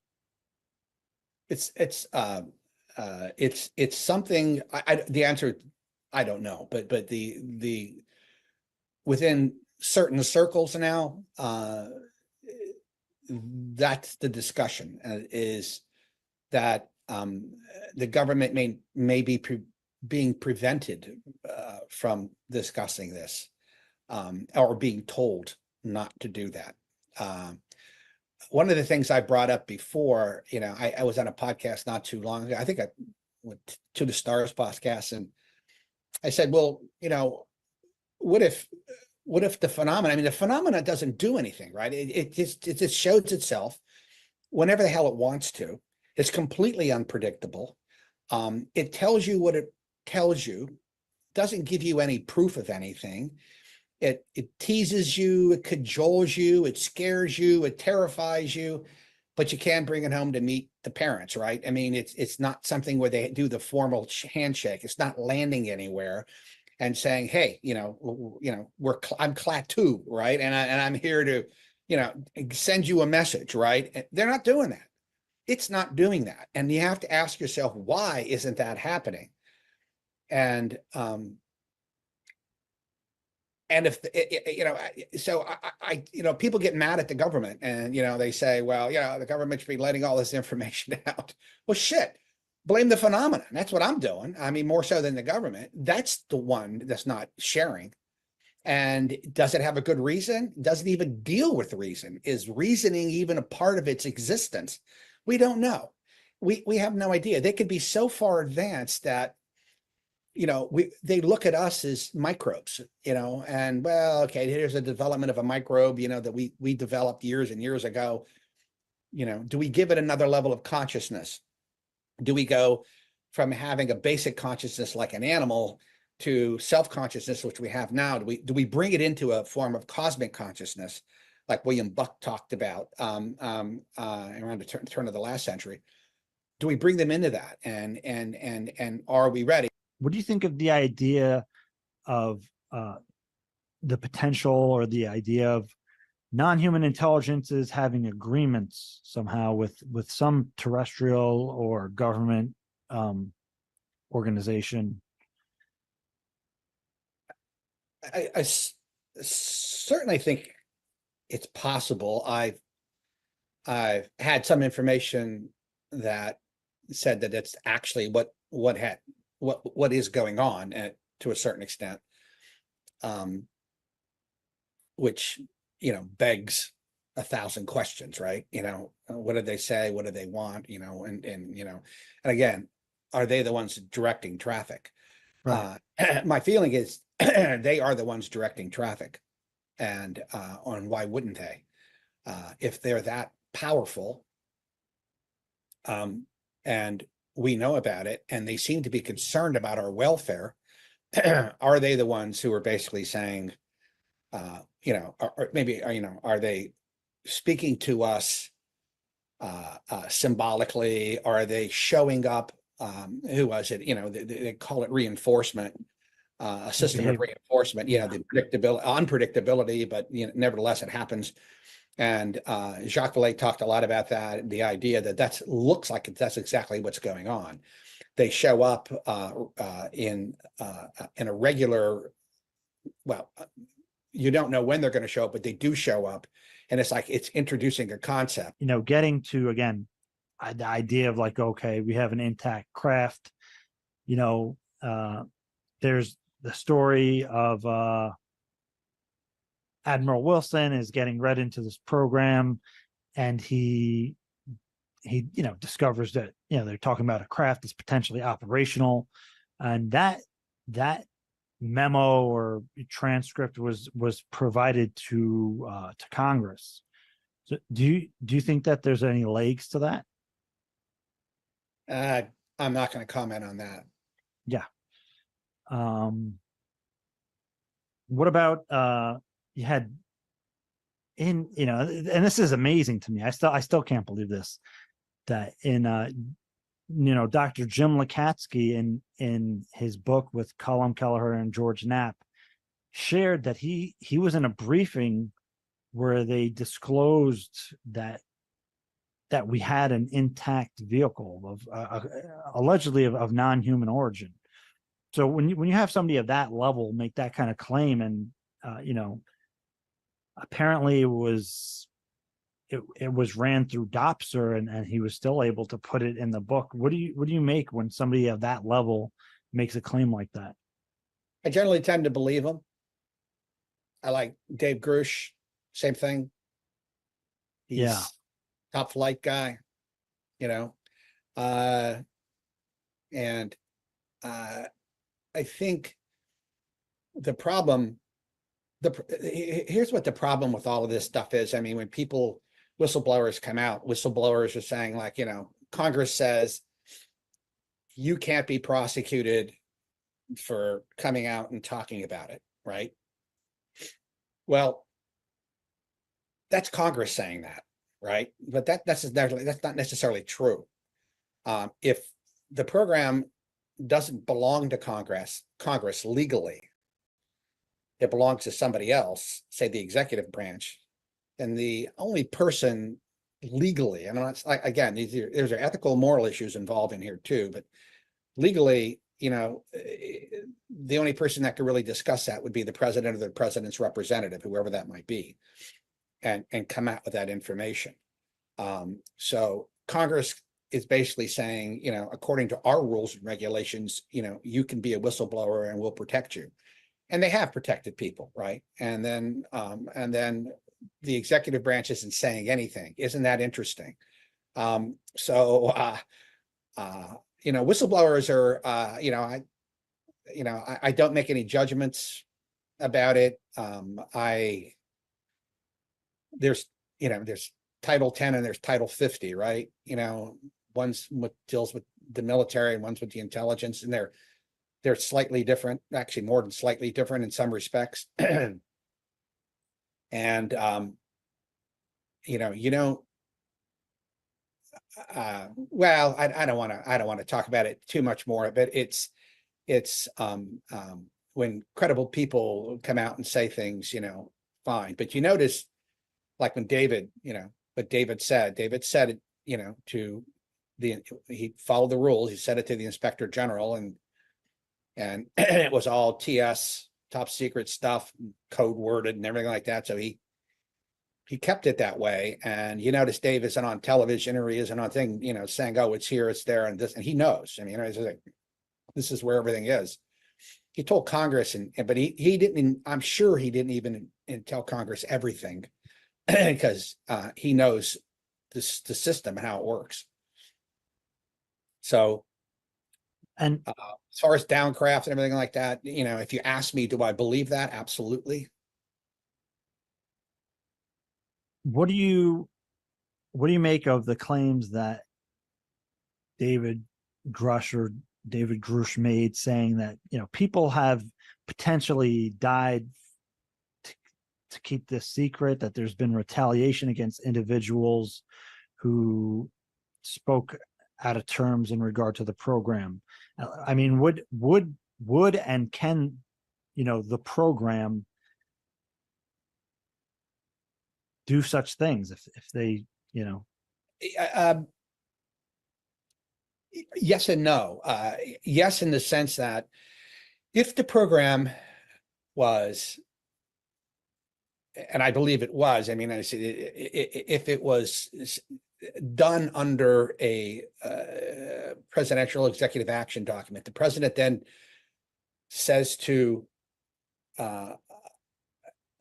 It's something. The answer, I don't know, but the within certain circles now, that's the discussion, is that the government may be being prevented from discussing this, or being told not to do that. One of the things I brought up before, I was on a podcast not too long ago. I think I went to the Stars podcast, and I said, well, what if the phenomena? I mean, the phenomena doesn't do anything, right? It just shows itself whenever the hell it wants to. It's completely unpredictable. It tells you what it tells you, doesn't give you any proof of anything. It teases you, it cajoles you, it scares you, it terrifies you, but you can't bring it home to meet the parents, right? I mean, it's not something where they do the formal handshake. It's not landing anywhere and saying, hey, I'm Klaatu, right? And I'm here to, send you a message, right? They're not doing that. It's not doing that. And you have to ask yourself, why isn't that happening? And if so people get mad at the government, and they say, well, the government should be letting all this information out. Well, shit, blame the phenomenon. That's what I'm doing. I mean, more so than the government. That's the one that's not sharing. And does it have a good reason? Doesn't even deal with reason. Is reasoning even a part of its existence? We don't know. We have no idea. They could be so far advanced that they look at us as microbes, and well, okay, here's a development of a microbe, that we developed years and years ago. Do we give it another level of consciousness? Do we go from having a basic consciousness like an animal to self-consciousness, which we have now? Do we bring it into a form of cosmic consciousness, like William Buck talked about around the turn of the last century? Do we bring them into that? And are we ready?
What do you think of the idea of the potential or the idea of non-human intelligences having agreements somehow with some terrestrial or government organization?
I certainly think it's possible. I've had some information that said that it's actually what is going on to a certain extent, which begs 1,000 questions, right? What did they say? What do they want? And again, are they the ones directing traffic?
Right.
My feeling is they are the ones directing traffic, and why wouldn't they? If they're that powerful, and we know about it, and they seem to be concerned about our welfare, are they the ones who are basically saying, or maybe, are they, speaking to us symbolically? Are they showing up? Who was it? You know, they call it reinforcement, a system of reinforcement. Yeah, the unpredictability, but you know, nevertheless, it happens. And Jacques Vallée talked a lot about that, the idea that looks like that's exactly what's going on. They show up in a regular, well, you don't know when they're going to show up, but they do show up. And it's like it's introducing a concept.
You know, getting to, again, the idea of like, okay, we have an intact craft. You know, there's the story of Admiral Wilson is getting read into this program, and he you know discovers that, you know, they're talking about a craft that's potentially operational, and that memo or transcript was provided to Congress. So do you think that there's any legs to that?
I'm not going to comment on that.
Yeah. What about you had in, you know, and this is amazing to me. I still can't believe this, that in you know, Dr. Jim Lakatsky in his book with Colum Kelleher and George Knapp shared that he was in a briefing where they disclosed that we had an intact vehicle of allegedly of non-human origin. So when you have somebody of that level make that kind of claim, and you know, apparently it was ran through Dopser, and he was still able to put it in the book. What do you make when somebody of that level makes a claim like that?
I generally tend to believe him. I like Dave Grush, same thing. He's top flight guy, you know. And I think the problem, here's what the problem with all of this stuff is. I mean, when whistleblowers come out, whistleblowers are saying, like, you know, Congress says you can't be prosecuted for coming out and talking about it, right? Well, that's Congress saying that, right? But that's not necessarily true. If the program doesn't belong to Congress legally, it belongs to somebody else, say the executive branch, and the only person legally, and I'm not, again, there's ethical, moral issues involved in here too, but legally, you know, the only person that could really discuss that would be the president or the president's representative, whoever that might be, and come out with that information. So Congress is basically saying, you know, according to our rules and regulations, you know, you can be a whistleblower and we'll protect you. And they have protected people, right? And then the executive branch isn't saying anything. Isn't that interesting? You know, whistleblowers are, you know, I don't make any judgments about it. There's Title 10 and there's Title 50, right? You know, one's deals with the military and one's with the intelligence, and they're slightly different, actually more than slightly different in some respects. And you know, well, I don't want to talk about it too much more, but it's when credible people come out and say things, you know, fine. But you notice, like when David, you know, what David said it, you know, he followed the rules. He said it to the inspector general, and it was all TS, top secret stuff, code worded and everything like that. So he kept it that way. And you notice Dave isn't on television, or he isn't on thing, you know, saying, oh, it's here, it's there, and this, and he knows. I mean, you know, like, this is where everything is. He told Congress, but he didn't, I'm sure he didn't even tell Congress everything, because he knows the system and how it works. So,
and
as far as downcraft and everything like that, you know, if you ask me, do I believe that? Absolutely.
what do you make of the claims that David Grush made, saying that, you know, people have potentially died to keep this secret, that there's been retaliation against individuals who spoke out of terms in regard to the program. I mean, would and can, the program do such things if they,
Yes and no. Yes, in the sense that if the program was, and I believe it was, I mean, I see if it was done under a presidential executive action document, the president then says to an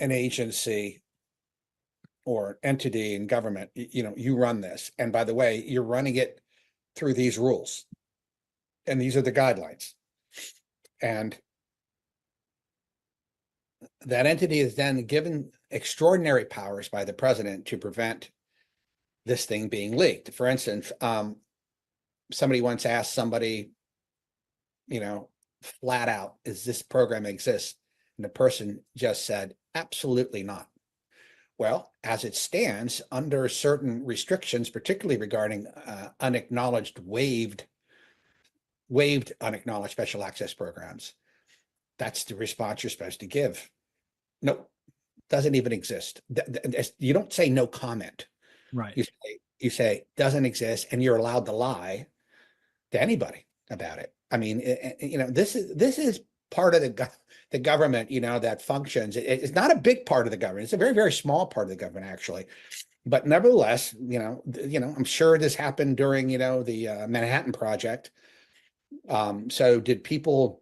agency or entity in government, you run this. And by the way, you're running it through these rules. And these are the guidelines. And that entity is then given extraordinary powers by the president to prevent this thing being leaked. For instance, somebody once asked somebody, flat out, is this program exist? And the person just said, absolutely not. Well, as it stands, under certain restrictions, particularly regarding unacknowledged, waived unacknowledged special access programs, that's the response you're supposed to give. Nope, doesn't even exist. You don't say no comment.
right.
You say doesn't exist, and you're allowed to lie to anybody about it. I mean, this is part of the government, that functions. It's not a big part of the government. It's a very, very small part of the government, actually. But nevertheless, I'm sure this happened during, the Manhattan Project. So did people,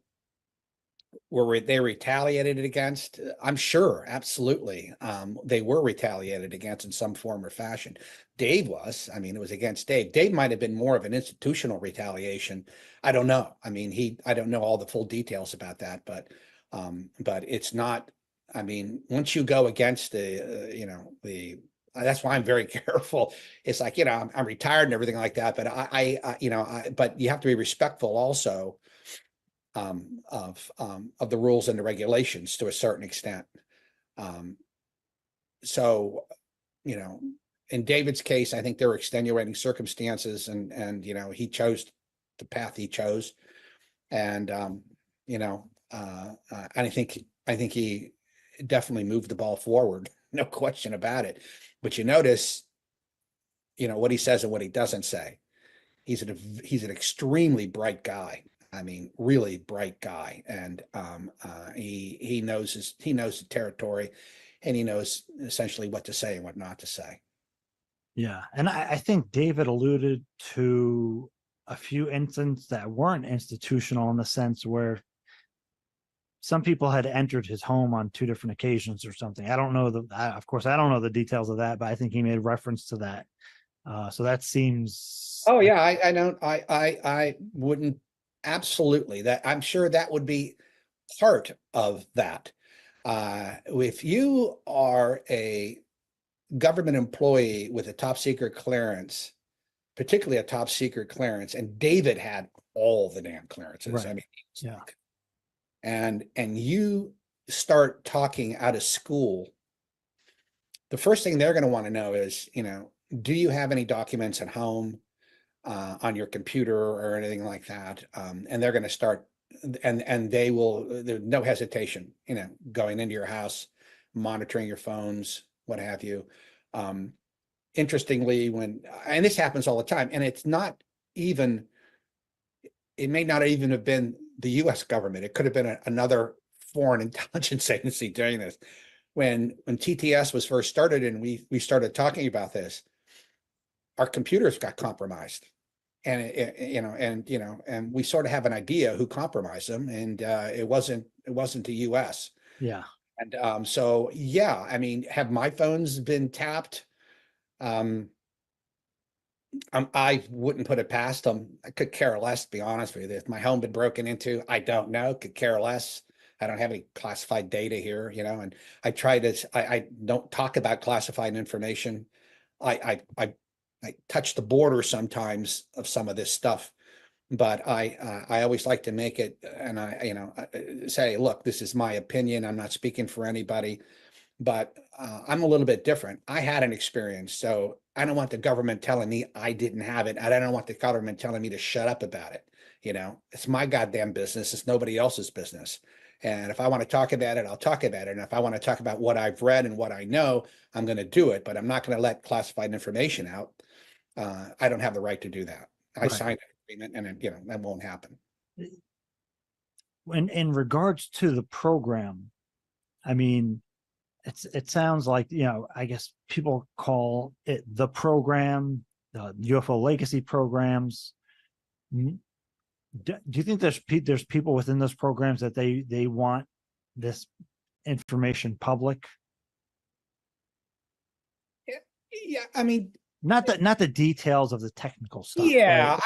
were they retaliated against? I'm sure, absolutely. They were retaliated against in some form or fashion. Dave was, I mean, it was against Dave. Dave might have been more of an institutional retaliation. I don't know. I mean, I don't know all the full details about that, but it's not, I mean, once you go against that's why I'm very careful. It's like, I'm retired and everything like that, but but you have to be respectful also of the rules and the regulations to a certain extent. So, in David's case, I think there were extenuating circumstances, and he chose the path he chose, and I think he definitely moved the ball forward, no question about it. But you notice, what he says and what he doesn't say. He's an extremely bright guy. I mean, really bright guy, and he knows the territory, and he knows essentially what to say and what not to say.
Yeah. And I think David alluded to a few instances that weren't institutional, in the sense where some people had entered his home on 2 different occasions or something. I don't know of course, I don't know the details of that, but I think he made reference to that. So that seems.
Oh yeah, I wouldn't, absolutely, that I'm sure that would be part of that. If you are a government employee with a top secret clearance, particularly a top secret clearance, and David had all the damn clearances.
Right.
I mean,
Yeah.
and you start talking out of school, the first thing they're going to want to know is, do you have any documents at home, on your computer or anything like that? And they're going to start, and there's no hesitation, going into your house, monitoring your phones, what have you. Interestingly, and this happens all the time, and it may not even have been the US government. It could have been another foreign intelligence agency doing this. When TTS was first started and we started talking about this, our computers got compromised. And and we sort of have an idea who compromised them, and it wasn't the US.
Yeah.
And so yeah, I mean, have my phones been tapped? I wouldn't put it past them. I could care less, to be honest with you. If my home been broken into, I don't know, could care less. I don't have any classified data here, and I don't talk about classified information. I touch the border sometimes of some of this stuff, but I always like to make it, and I say, look, this is my opinion. I'm not speaking for anybody. But I'm a little bit different. I had an experience, so I don't want the government telling me I didn't have it. I don't want the government telling me to shut up about it. You know, it's my goddamn business. It's nobody else's business. And if I want to talk about it, I'll talk about it. And if I want to talk about what I've read and what I know, I'm going to do it. But I'm not going to let classified information out. I don't have the right to do that. I
Right.
signed an agreement, and that won't happen.
When in regards to the program, I mean, it sounds like, I guess people call it the program, the UFO legacy programs. Do you think there's people within those programs that they want this information public?
Yeah, I mean,
Not the details of the technical stuff. Right?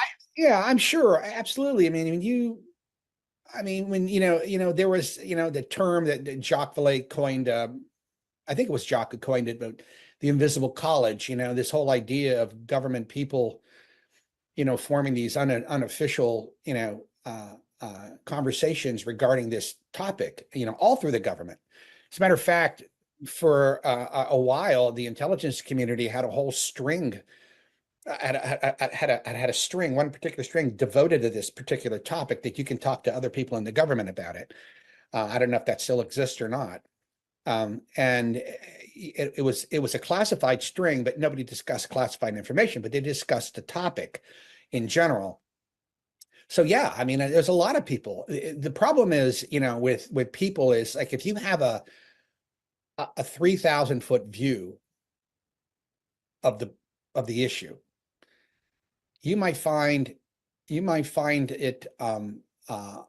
I'm sure, absolutely. I mean, when there was the term that Jacques Vallée coined. I think it was Jacques who coined it, but the invisible college. This whole idea of government people, forming these unofficial, conversations regarding this topic. All through the government. As a matter of fact, for a while, the intelligence community had a whole string. Had a string, one particular string devoted to this particular topic that you can talk to other people in the government about it. I don't know if that still exists or not. And it was a classified string, but nobody discussed classified information, but they discussed the topic in general. So yeah, I mean, there's a lot of people. The problem is, with people is like if you have a 3,000-foot view of the issue, you might find it,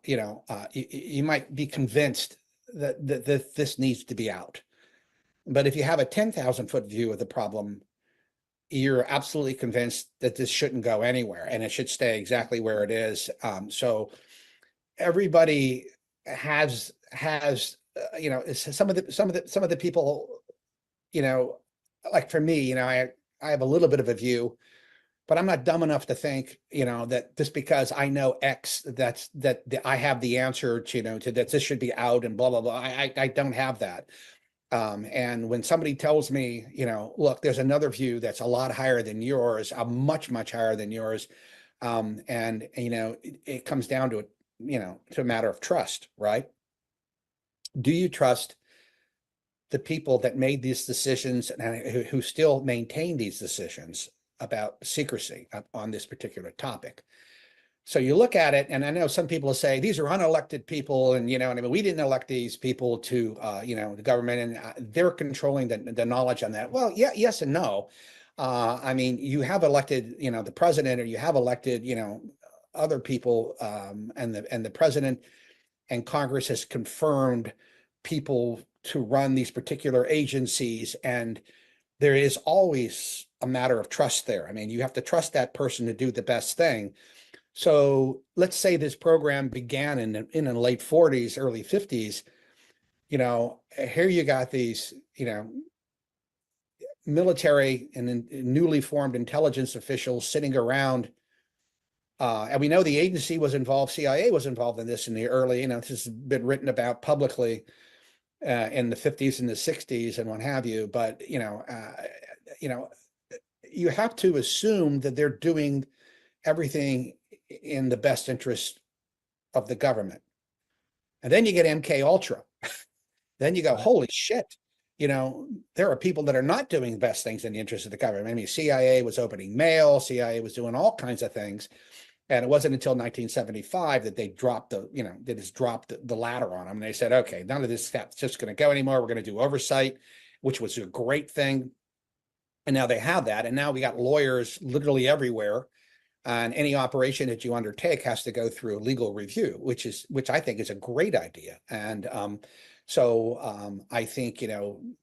you might be convinced that this needs to be out. But if you have a 10,000-foot view of the problem, you're absolutely convinced that this shouldn't go anywhere and it should stay exactly where it is. So everybody has some of the people, like for me, I have a little bit of a view. But I'm not dumb enough to think, that just because I know X, that I have the answer to that this should be out and blah blah blah. I don't have that. And when somebody tells me, look, there's another view that's a lot higher than yours, much higher than yours, and it comes down to to a matter of trust, right? Do you trust the people that made these decisions and who still maintain these decisions about secrecy on this particular topic? So you look at it, and I know some people say these are unelected people, and we didn't elect these people to the government, and they're controlling the knowledge on that. Well, yeah, yes and no. You have elected the president, or you have elected other people, and the president and Congress has confirmed people to run these particular agencies, and there is always a matter of trust there. You have to trust that person to do the best thing. So let's say this program began in the late 40s, early 50s. Here you got these, military and newly formed intelligence officials sitting around. And we know the agency was involved, CIA was involved in this in the early, this has been written about publicly in the 50s and the 60s and what have you. But, you have to assume that they're doing everything in the best interest of the government. And then you get MK Ultra. Then you go, holy shit. There are people that are not doing the best things in the interest of the government. CIA was opening mail, CIA was doing all kinds of things. And it wasn't until 1975 that they dropped the ladder on them. And they said, okay, none of this stuff's just going to go anymore. We're going to do oversight, which was a great thing. And now they have that. And now we got lawyers literally everywhere. And any operation that you undertake has to go through a legal review, which I think is a great idea. And so I think, in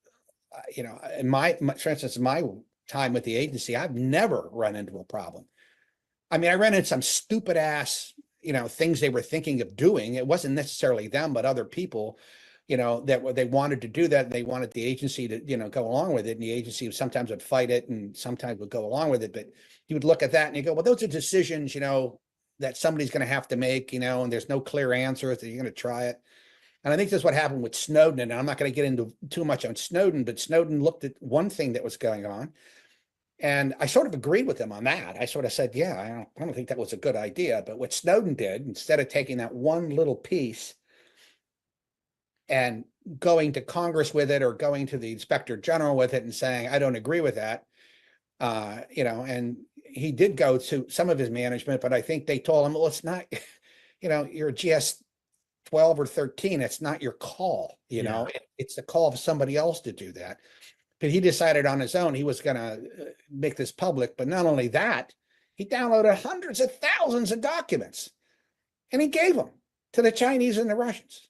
for instance, my time with the agency, I've never run into a problem. I ran into some stupid ass, things they were thinking of doing. It wasn't necessarily them, but other people, that they wanted to do that. And they wanted the agency to, go along with it. And the agency sometimes would fight it and sometimes would go along with it. But you would look at that and you go, well, those are decisions, that somebody's going to have to make, and there's no clear answer that you're going to try it. And I think that's what happened with Snowden. And I'm not going to get into too much on Snowden, but Snowden looked at one thing that was going on. And I sort of agreed with him on that. I sort of said, yeah, I don't think that was a good idea. But what Snowden did, instead of taking that one little piece and going to Congress with it, or going to the Inspector General with it and saying, I don't agree with that, and he did go to some of his management, but I think they told him, well, it's not, you're a GS 12 or 13. It's not your call, it's the call of somebody else to do that. But he decided on his own he was going to make this public. But not only that, he downloaded hundreds of thousands of documents and he gave them to the Chinese and the Russians.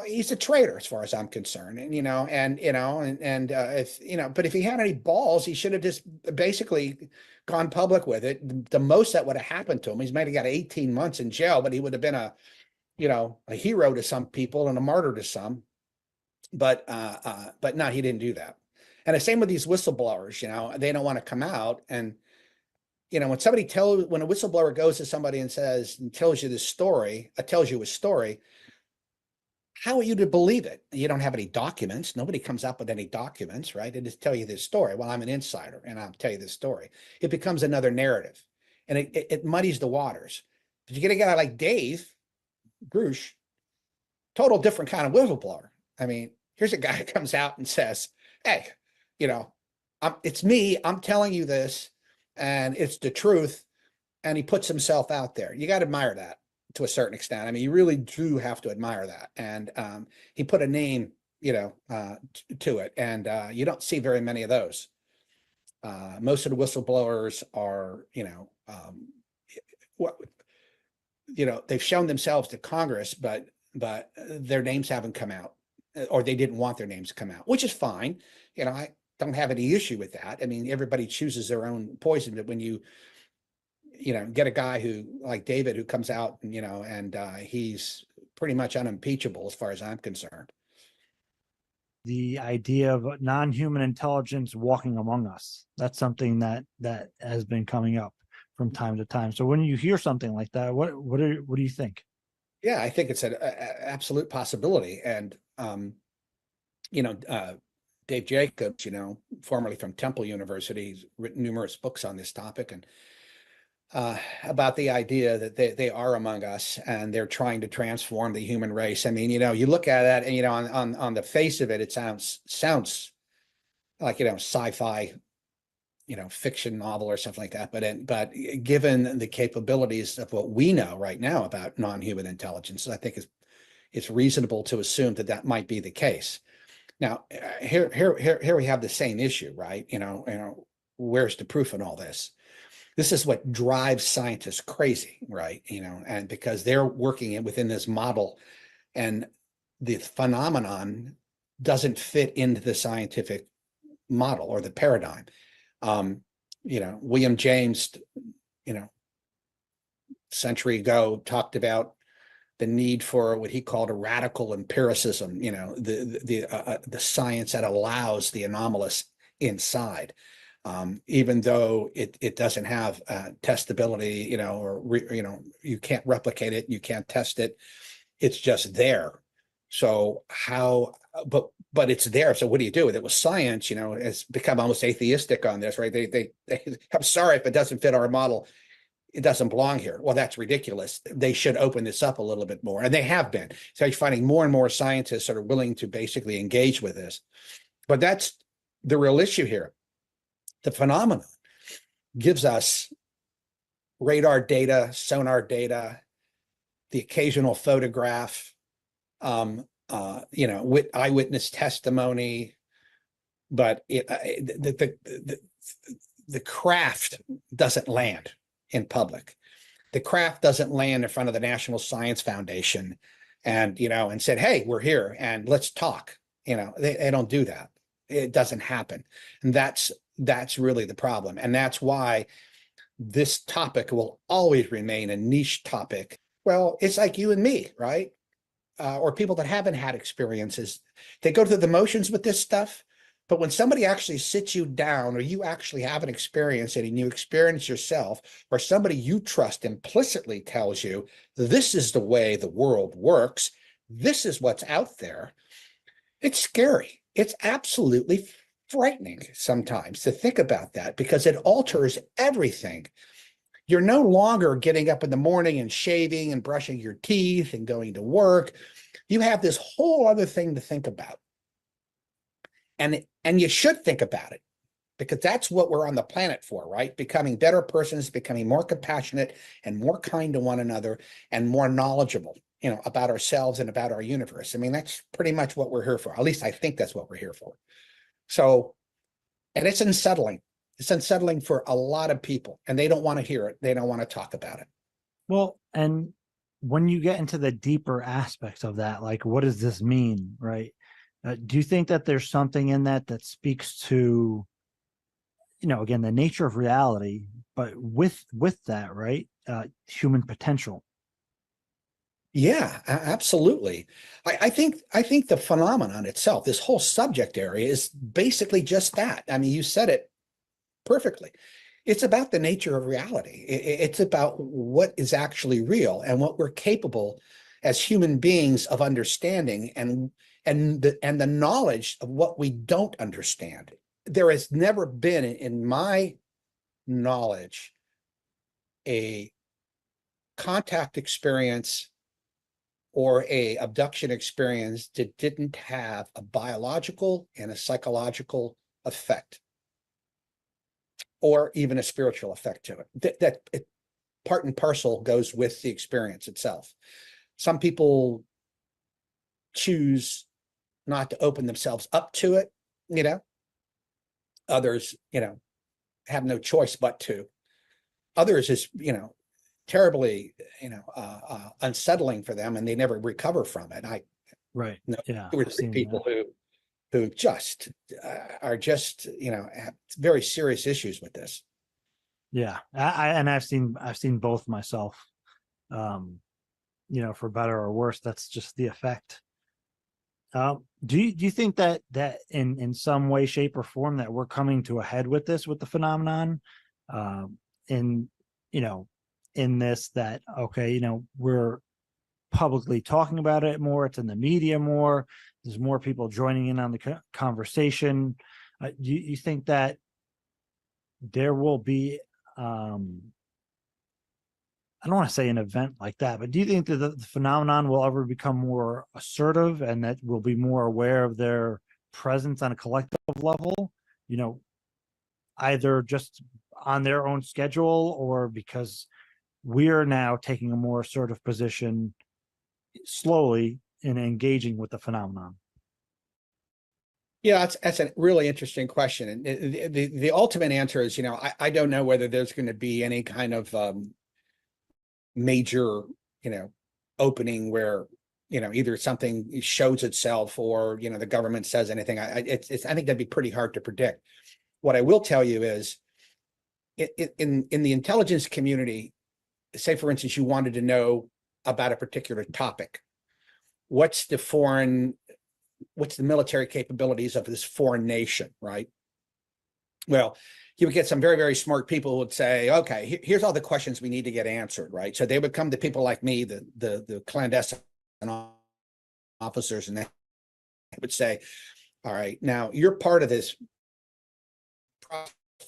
He's a traitor as far as I'm concerned. And, but if he had any balls, he should have just basically gone public with it. The most that would have happened to him, he's might have got 18 months in jail, but he would have been a hero to some people and a martyr to some. But no, he didn't do that. And the same with these whistleblowers, they don't want to come out. And, when a whistleblower goes to somebody and tells you a story, how are you to believe it? You don't have any documents. Nobody comes up with any documents, right? They just tell you this story. Well, I'm an insider and I'll tell you this story. It becomes another narrative and it muddies the waters. But you get a guy like Dave Grush, total different kind of whistleblower. I mean, here's a guy who comes out and says, hey, it's me, I'm telling you this and it's the truth. And he puts himself out there. You got to admire that to a certain extent. I mean, you really do have to admire that. And he put a name, to it. And you don't see very many of those. Most of the whistleblowers are, they've shown themselves to Congress, but their names haven't come out, or they didn't want their names to come out, which is fine. I don't have any issue with that. I mean, everybody chooses their own poison, but when you get a guy like David, who comes out and he's pretty much unimpeachable as far as I'm concerned.
The idea of non-human intelligence walking among us, that's something that has been coming up from time to time. So when you hear something like that, what do you think?
Yeah, I think it's an absolute possibility. And, Dave Jacobs, formerly from Temple University, he's written numerous books on this topic and about the idea that they are among us and they're trying to transform the human race. I mean, you look at that and, on the face of it, it sounds like, sci-fi, fiction novel or something like that. But given the capabilities of what we know right now about non-human intelligence, I think it's reasonable to assume that might be the case. Now, here we have the same issue, right? Where's the proof in all this? This is what drives scientists crazy, right? And because they're working within this model and the phenomenon doesn't fit into the scientific model or the paradigm. William James, century ago talked about the need for what he called a radical empiricism, the science that allows the anomalous inside. Even though it doesn't have testability, you can't replicate it, you can't test it, it's just there. So but it's there. So what do you do with it? With science, it's become almost atheistic on this, right? They I'm sorry if it doesn't fit our model, it doesn't belong here. Well, that's ridiculous. They should open this up a little bit more, and they have been. So you're finding more and more scientists that are willing to basically engage with this. But that's the real issue here. The phenomenon gives us radar data, sonar data, the occasional photograph, eyewitness testimony, but the craft doesn't land in public. The craft doesn't land in front of the National Science Foundation and said, hey, we're here and let's talk. They don't do that. It doesn't happen. And that's really the problem. And that's why this topic will always remain a niche topic. Well, it's like you and me, right? Or people that haven't had experiences. They go through the motions with this stuff. But when somebody actually sits you down, or you actually have an experience and you experience yourself, or somebody you trust implicitly tells you, this is the way the world works, this is what's out there, it's scary. It's absolutely frightening sometimes to think about that, because it alters everything. You're no longer getting up in the morning and shaving and brushing your teeth and going to work. You have this whole other thing to think about. And you should think about it, because that's what we're on the planet for, right? Becoming better persons, becoming more compassionate and more kind to one another and more knowledgeable, about ourselves and about our universe. I mean, that's pretty much what we're here for. At least I think that's what we're here for. So, and it's unsettling. It's unsettling for a lot of people, and they don't want to hear it. They don't want to talk about it.
Well, and when you get into the deeper aspects of that, like, what does this mean, right? Do you think that there's something in that that speaks to, again, the nature of reality, but with that, right, human potential?
Yeah, absolutely. I think the phenomenon itself, this whole subject area, is basically just that. I mean, you said it perfectly. It's about the nature of reality. It's about what is actually real and what we're capable as human beings of understanding, and the knowledge of what we don't understand. There has never been, in my knowledge, a contact experience or a abduction experience that didn't have a biological and a psychological effect, or even a spiritual effect to it. That part and parcel goes with the experience itself. Some people choose not to open themselves up to it, others, have no choice but to. Others is, terribly, unsettling for them, and they never recover from it. I
Right.
know
Yeah.
2 or
I've
3
seen
people
that.
who just are just, have very serious issues with this.
Yeah. And I've seen both myself. For better or worse, that's just the effect. Do you think that in some way, shape, or form that we're coming to a head with this, with the phenomenon, in in this, that, okay, we're publicly talking about it more, it's in the media more, there's more people joining in on the conversation. You think that there will be, I don't want to say an event like that, but do you think that the phenomenon will ever become more assertive, and that we'll be more aware of their presence on a collective level, either just on their own schedule, or because we're now taking a more assertive position slowly in engaging with the phenomenon?
Yeah, that's a really interesting question. And the ultimate answer is, I don't know whether there's going to be any kind of major, opening where, either something shows itself or, the government says anything. I think that'd be pretty hard to predict. What I will tell you is, in the intelligence community, say, for instance, you wanted to know about a particular topic. What's the military capabilities of this foreign nation, right? Well, you would get some very, very smart people who would say, okay, here's all the questions we need to get answered, right? So they would come to people like me, the clandestine officers, and they would say, all right, now you're part of this,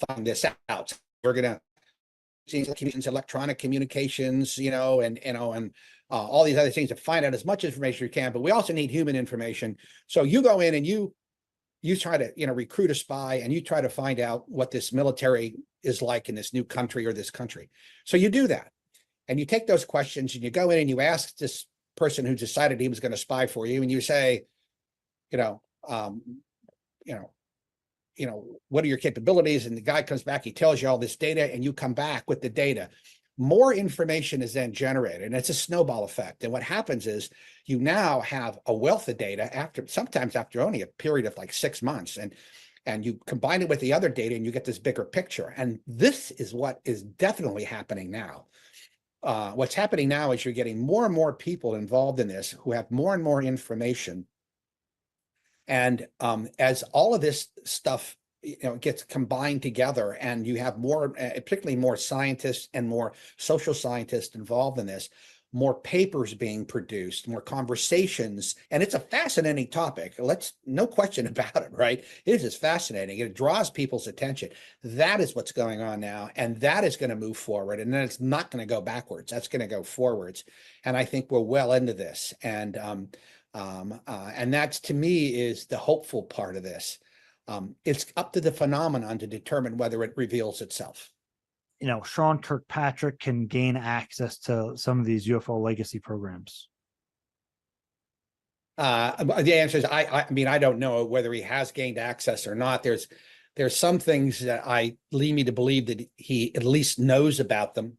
find this out. We're going to electronic communications, and all these other things to find out as much information you can, but we also need human information. So you go in and you try to, recruit a spy, and you try to find out what this military is like in this new country or this country. So you do that, and you take those questions, and you go in and you ask this person who decided he was going to spy for you, and you say, what are your capabilities? And the guy comes back, he tells you all this data, and you come back with the data. More information is then generated, and it's a snowball effect. And what happens is you now have a wealth of data sometimes after only a period of like 6 months, and you combine it with the other data, and you get this bigger picture. And this is what is definitely happening now. What's happening now is you're getting more and more people involved in this who have more and more information. And as all of this stuff, gets combined together, and you have more, particularly more scientists and more social scientists involved in this, more papers being produced, more conversations, and it's a fascinating topic. No question about it, right? It is fascinating. It draws people's attention. That is what's going on now, and that is going to move forward, and then it's not going to go backwards. That's going to go forwards, and I think we're well into this. And that's, to me, is the hopeful part of this. It's up to the phenomenon to determine whether it reveals itself.
Sean Kirkpatrick can gain access to some of these UFO legacy programs?
The answer is I mean, I don't know whether he has gained access or not. There's some things that lead me to believe that he at least knows about them,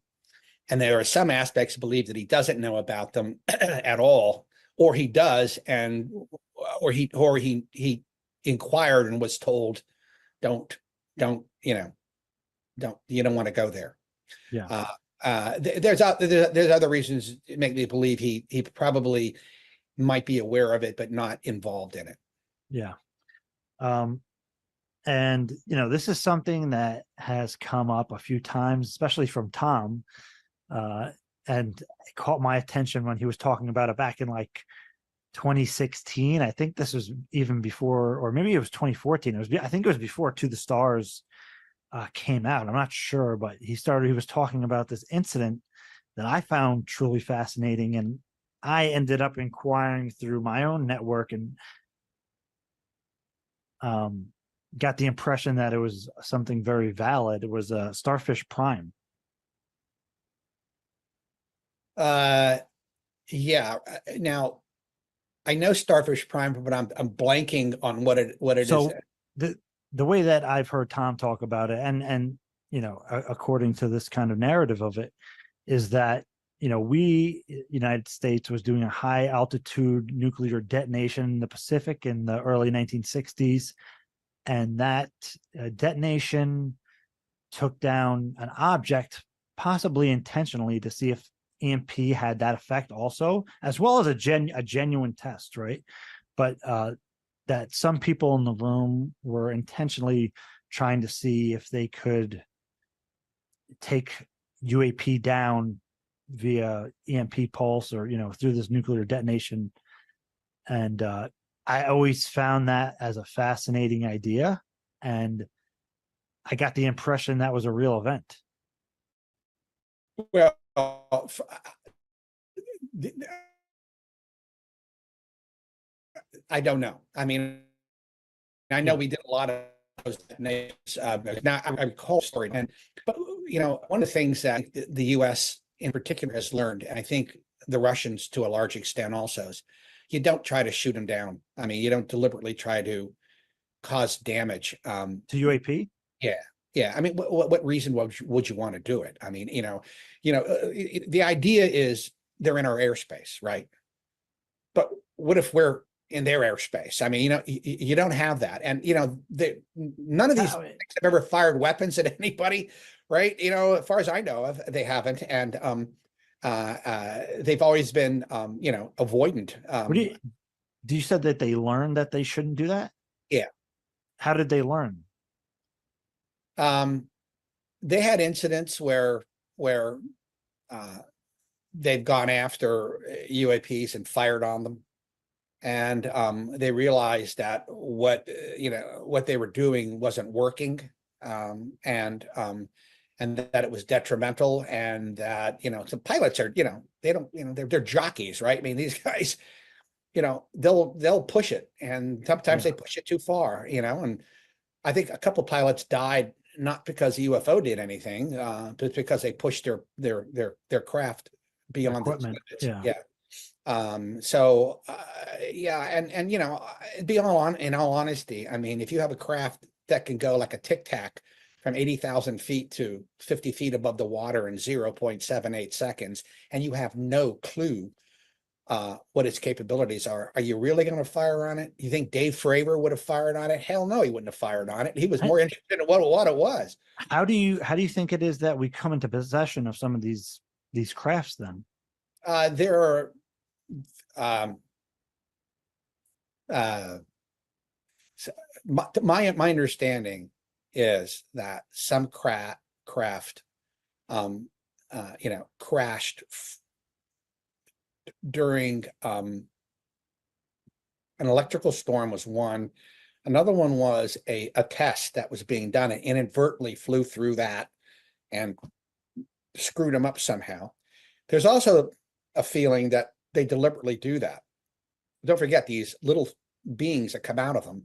and there are some aspects I believe that he doesn't know about them at all, or he does, or he inquired and was told, don't you don't want to go there.
Yeah.
There's other reasons that make me believe he probably might be aware of it, but not involved in it.
Yeah. And this is something that has come up a few times, especially from Tom, and it caught my attention when he was talking about it back in like 2016. I think this was even before, or maybe it was 2014. I think it was before To the Stars came out. I'm not sure, but he was talking about this incident that I found truly fascinating, and I ended up inquiring through my own network and got the impression that it was something very valid. It was a Starfish Prime.
Yeah. Now, I know Starfish Prime, but I'm blanking on what it
So
is.
The way that I've heard Tom talk about it, and according to this kind of narrative of it, is that United States was doing a high altitude nuclear detonation in the Pacific in the early 1960s, and that detonation took down an object, possibly intentionally, to see if EMP had that effect also, as well as a genuine test, right? But that some people in the room were intentionally trying to see if they could take UAP down via EMP pulse or, through this nuclear detonation. And I always found that as a fascinating idea. And I got the impression that was a real event.
Well, I don't know. I mean, I know we did a lot of those names. Now I recall story, but one of the things that the U.S. in particular has learned, and I think the Russians to a large extent also, is you don't try to shoot them down. I mean, you don't deliberately try to cause damage
to UAP.
Yeah. I mean, what reason would you want to do it? I mean, the idea is they're in our airspace, right? But what if we're in their airspace? I mean, you don't have that, and none of these things have ever fired weapons at anybody, right? As far as I know, they haven't, and they've always been, avoidant.
You said that they learned that they shouldn't do that?
Yeah.
How did they learn?
They had incidents where they've gone after UAPs and fired on them, and they realized that what they were doing wasn't working, and that it was detrimental, and that some pilots are they don't they're jockeys, right? I mean, these guys they'll push it, and sometimes they push it too far, and I think a couple pilots died not because the UFO did anything, but because they pushed their craft beyond
equipment.
Yeah. So and in all honesty, I mean, if you have a craft that can go like a tic tac from 80,000 feet to 50 feet above the water in 0.78 seconds, and you have no clue what its capabilities are you really going to fire on it? You think Dave Fravor would have fired on it? Hell no, he wouldn't have fired on it. He was more interested in what it was.
How do you think it is that we come into possession of some of these crafts then?
There are my understanding is that some craft crashed during an electrical storm was one. Another one was a test that was being done and inadvertently flew through that and screwed them up somehow. There's also a feeling that they deliberately do that. Don't forget, these little beings that come out of them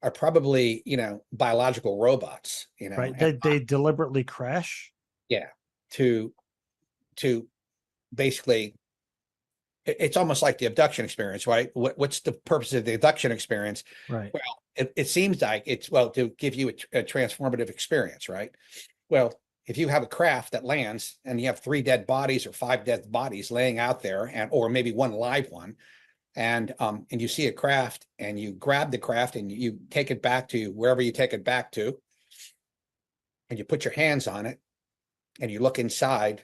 are probably, biological robots,
Right. They deliberately crash.
yeah, to basically, it's almost like the abduction experience, right? What's the purpose of the abduction experience?
Right.
Well, it seems like it's, well, to give you a transformative experience, right? Well, if you have a craft that lands and you have 3 dead bodies or 5 dead bodies laying out there, and or maybe 1 live one, and you see a craft and you grab the craft and you take it back to wherever you take it back to, and you put your hands on it and you look inside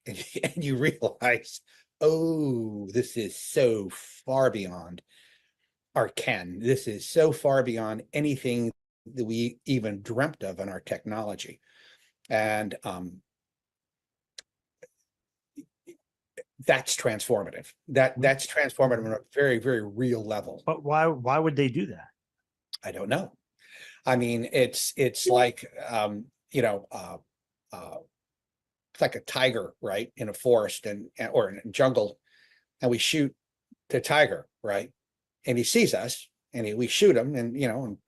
and you realize, oh, this is so far beyond our ken. This is so far beyond anything that we even dreamt of in our technology. And that's transformative. That's transformative on a very, very real level.
But why would they do that?
I don't know. I mean, it's like it's like a tiger, right, in a forest or in a jungle, and we shoot the tiger, right, and he sees us, and we shoot him, and and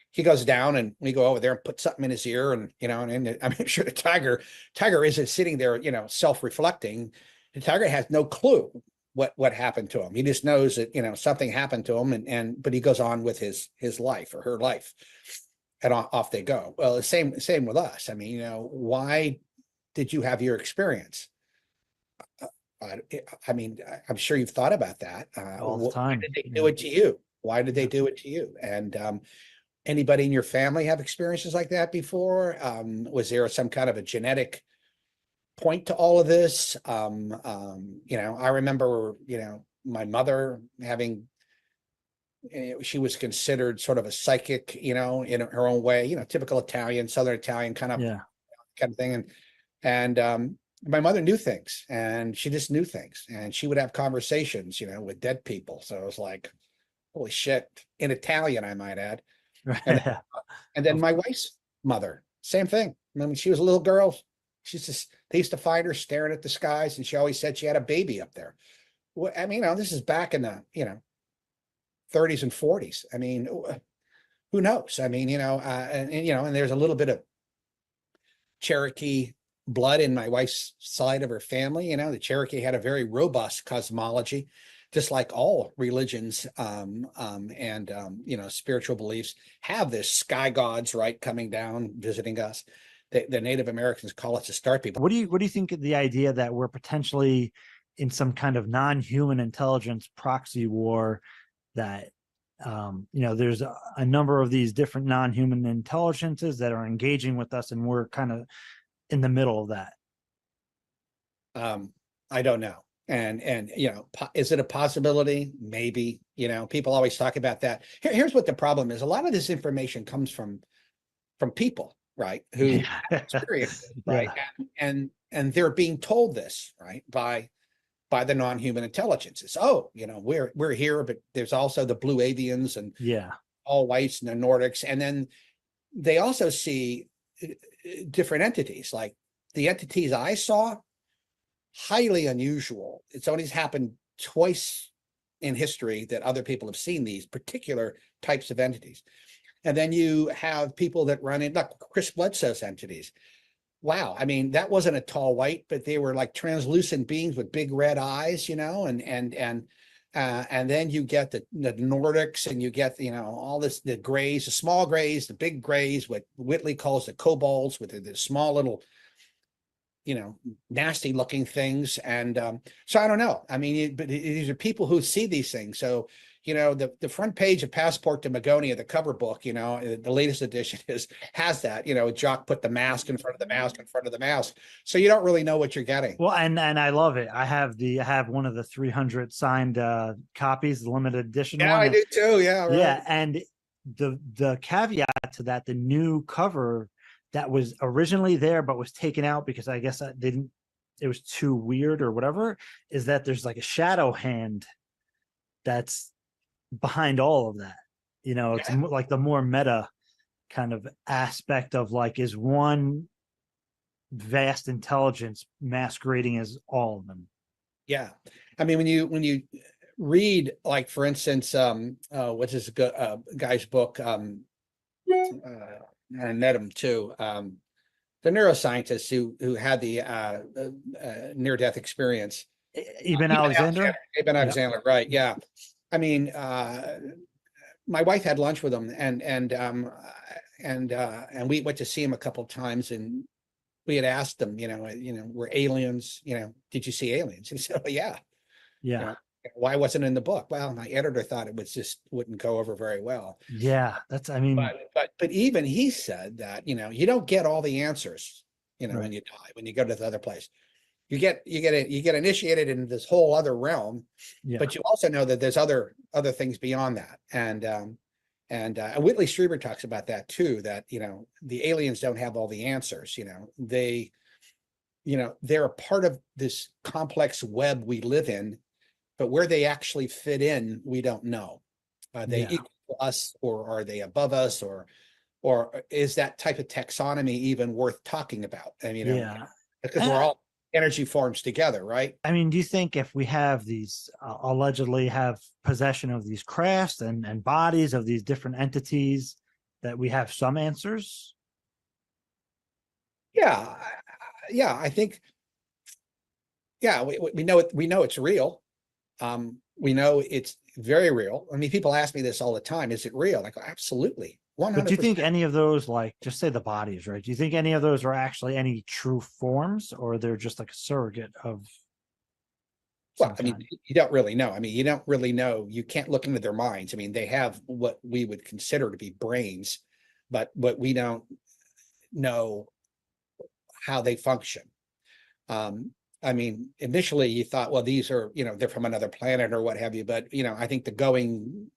he goes down, and we go over there and put something in his ear, and and I'm sure the tiger isn't sitting there, self-reflecting. The tiger has no clue what happened to him. He just knows that something happened to him, but he goes on with his life or her life, and off they go. Well, the same with us. I mean, why did you have your experience? I mean, I'm sure you've thought about that.
All the time.
Why did they do it to you? Why did they do it to you? And anybody in your family have experiences like that before? Was there some kind of a genetic point to all of this? I remember, my mother having, she was considered sort of a psychic, in her own way, typical Italian, Southern Italian kind of thing. And my mother knew things, and she just knew things, and she would have conversations, with dead people. So it was like, holy shit, in Italian, I might add. And then my wife's mother, same thing. When she was a little girl, they used to find her staring at the skies, and she always said she had a baby up there. Well, I mean, this is back in the 30s and 40s. I mean, who knows? I mean, and there's a little bit of Cherokee blood in my wife's side of her family. The Cherokee had a very robust cosmology, just like all religions and spiritual beliefs have this sky gods, right, coming down, visiting us. The Native Americans call us the star people.
What do you think of the idea that we're potentially in some kind of non-human intelligence proxy war, that there's a number of these different non-human intelligences that are engaging with us, and we're kind of in the middle of that?
I don't know. And is it a possibility? Maybe. People always talk about that. Here's what the problem is. A lot of this information comes from people, right, who experience it, right? Yeah. And they're being told this, right, by the non-human intelligences. Oh, we're here, but there's also the blue avians and all whites and the Nordics. And then they also see different entities. Like the entities I saw, highly unusual. It's only happened twice in history that other people have seen these particular types of entities. And then you have people that run in, like Chris Bledsoe's entities. Wow, I mean, that wasn't a tall white, but they were like translucent beings with big red eyes, and then you get the Nordics, and you get all this, the grays, the small grays, the big grays, what Whitley calls the kobolds, with the small little nasty looking things. And so I don't know. I mean, but these are people who see these things. So the front page of Passport to Magonia, the cover book, the latest edition has that, Jock put the mask in front of the mask in front of the mask. So you don't really know what you're getting.
Well, and I love it. I have one of the 300 signed copies, the limited edition one.
I do too. Yeah. Right.
Yeah. And the caveat to that, the new cover that was originally there but was taken out because I guess they didn't it was too weird or whatever, is that there's like a shadow hand that's behind all of that. You know, it's like the more meta kind of aspect of like, is one vast intelligence masquerading as all of them.
Yeah. I mean, when you read, like, for instance, what's this guy's book? I met him too. The neuroscientist who had the near-death experience.
Eben Alexander?
Eben Alexander, right? Yeah. I mean, my wife had lunch with him, and we went to see him a couple of times, and we had asked him, were aliens, did you see aliens? He said, oh, yeah.
Yeah.
Why wasn't it in the book? Well, my editor thought it was just wouldn't go over very well.
Yeah, that's, I mean,
but even he said that, you don't get all the answers,
Right.
when you die, when you go to the other place. You get initiated into this whole other realm,
yeah.
but you also know that there's other things beyond that. And Whitley Strieber talks about that too, that, the aliens don't have all the answers. They're a part of this complex web we live in, but where they actually fit in, we don't know. Are they equal to us, or are they above us, or is that type of taxonomy even worth talking about? I mean, because we're all energy forms together, right?
I mean, do you think if we have these allegedly have possession of these crafts and bodies of these different entities, that we have some answers?
Yeah, I think, we know it. We know it's real. We know it's very real. I mean, people ask me this all the time: is it real? Like, absolutely, 100%.
But do you think any of those, like, just say the bodies, right? Do you think any of those are actually any true forms, or they're just like a surrogate of?
Well, I mean, you don't really know. I mean, you don't really know. You can't look into their minds. I mean, they have what we would consider to be brains, but we don't know how they function. I mean, initially you thought, well, these are, they're from another planet or what have you. But, I think the going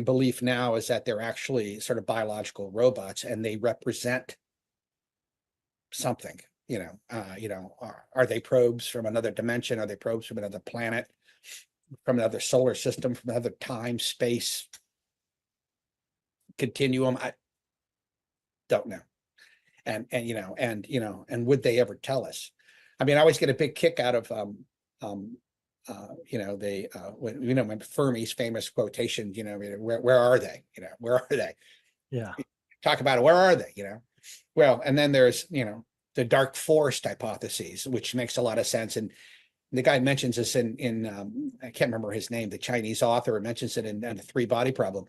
belief now is that they're actually sort of biological robots, and they represent something. Are they probes from another dimension? Are they probes from another planet, from another solar system, from another time, space continuum? I don't know. And would they ever tell us? I mean, I always get a big kick out of when Fermi's famous quotation, where are they? Where are they?
Yeah.
Talk about it. Where are they? Well, and then there's, the dark forest hypotheses, which makes a lot of sense. And the guy mentions this in I can't remember his name, the Chinese author mentions it in the three body problem.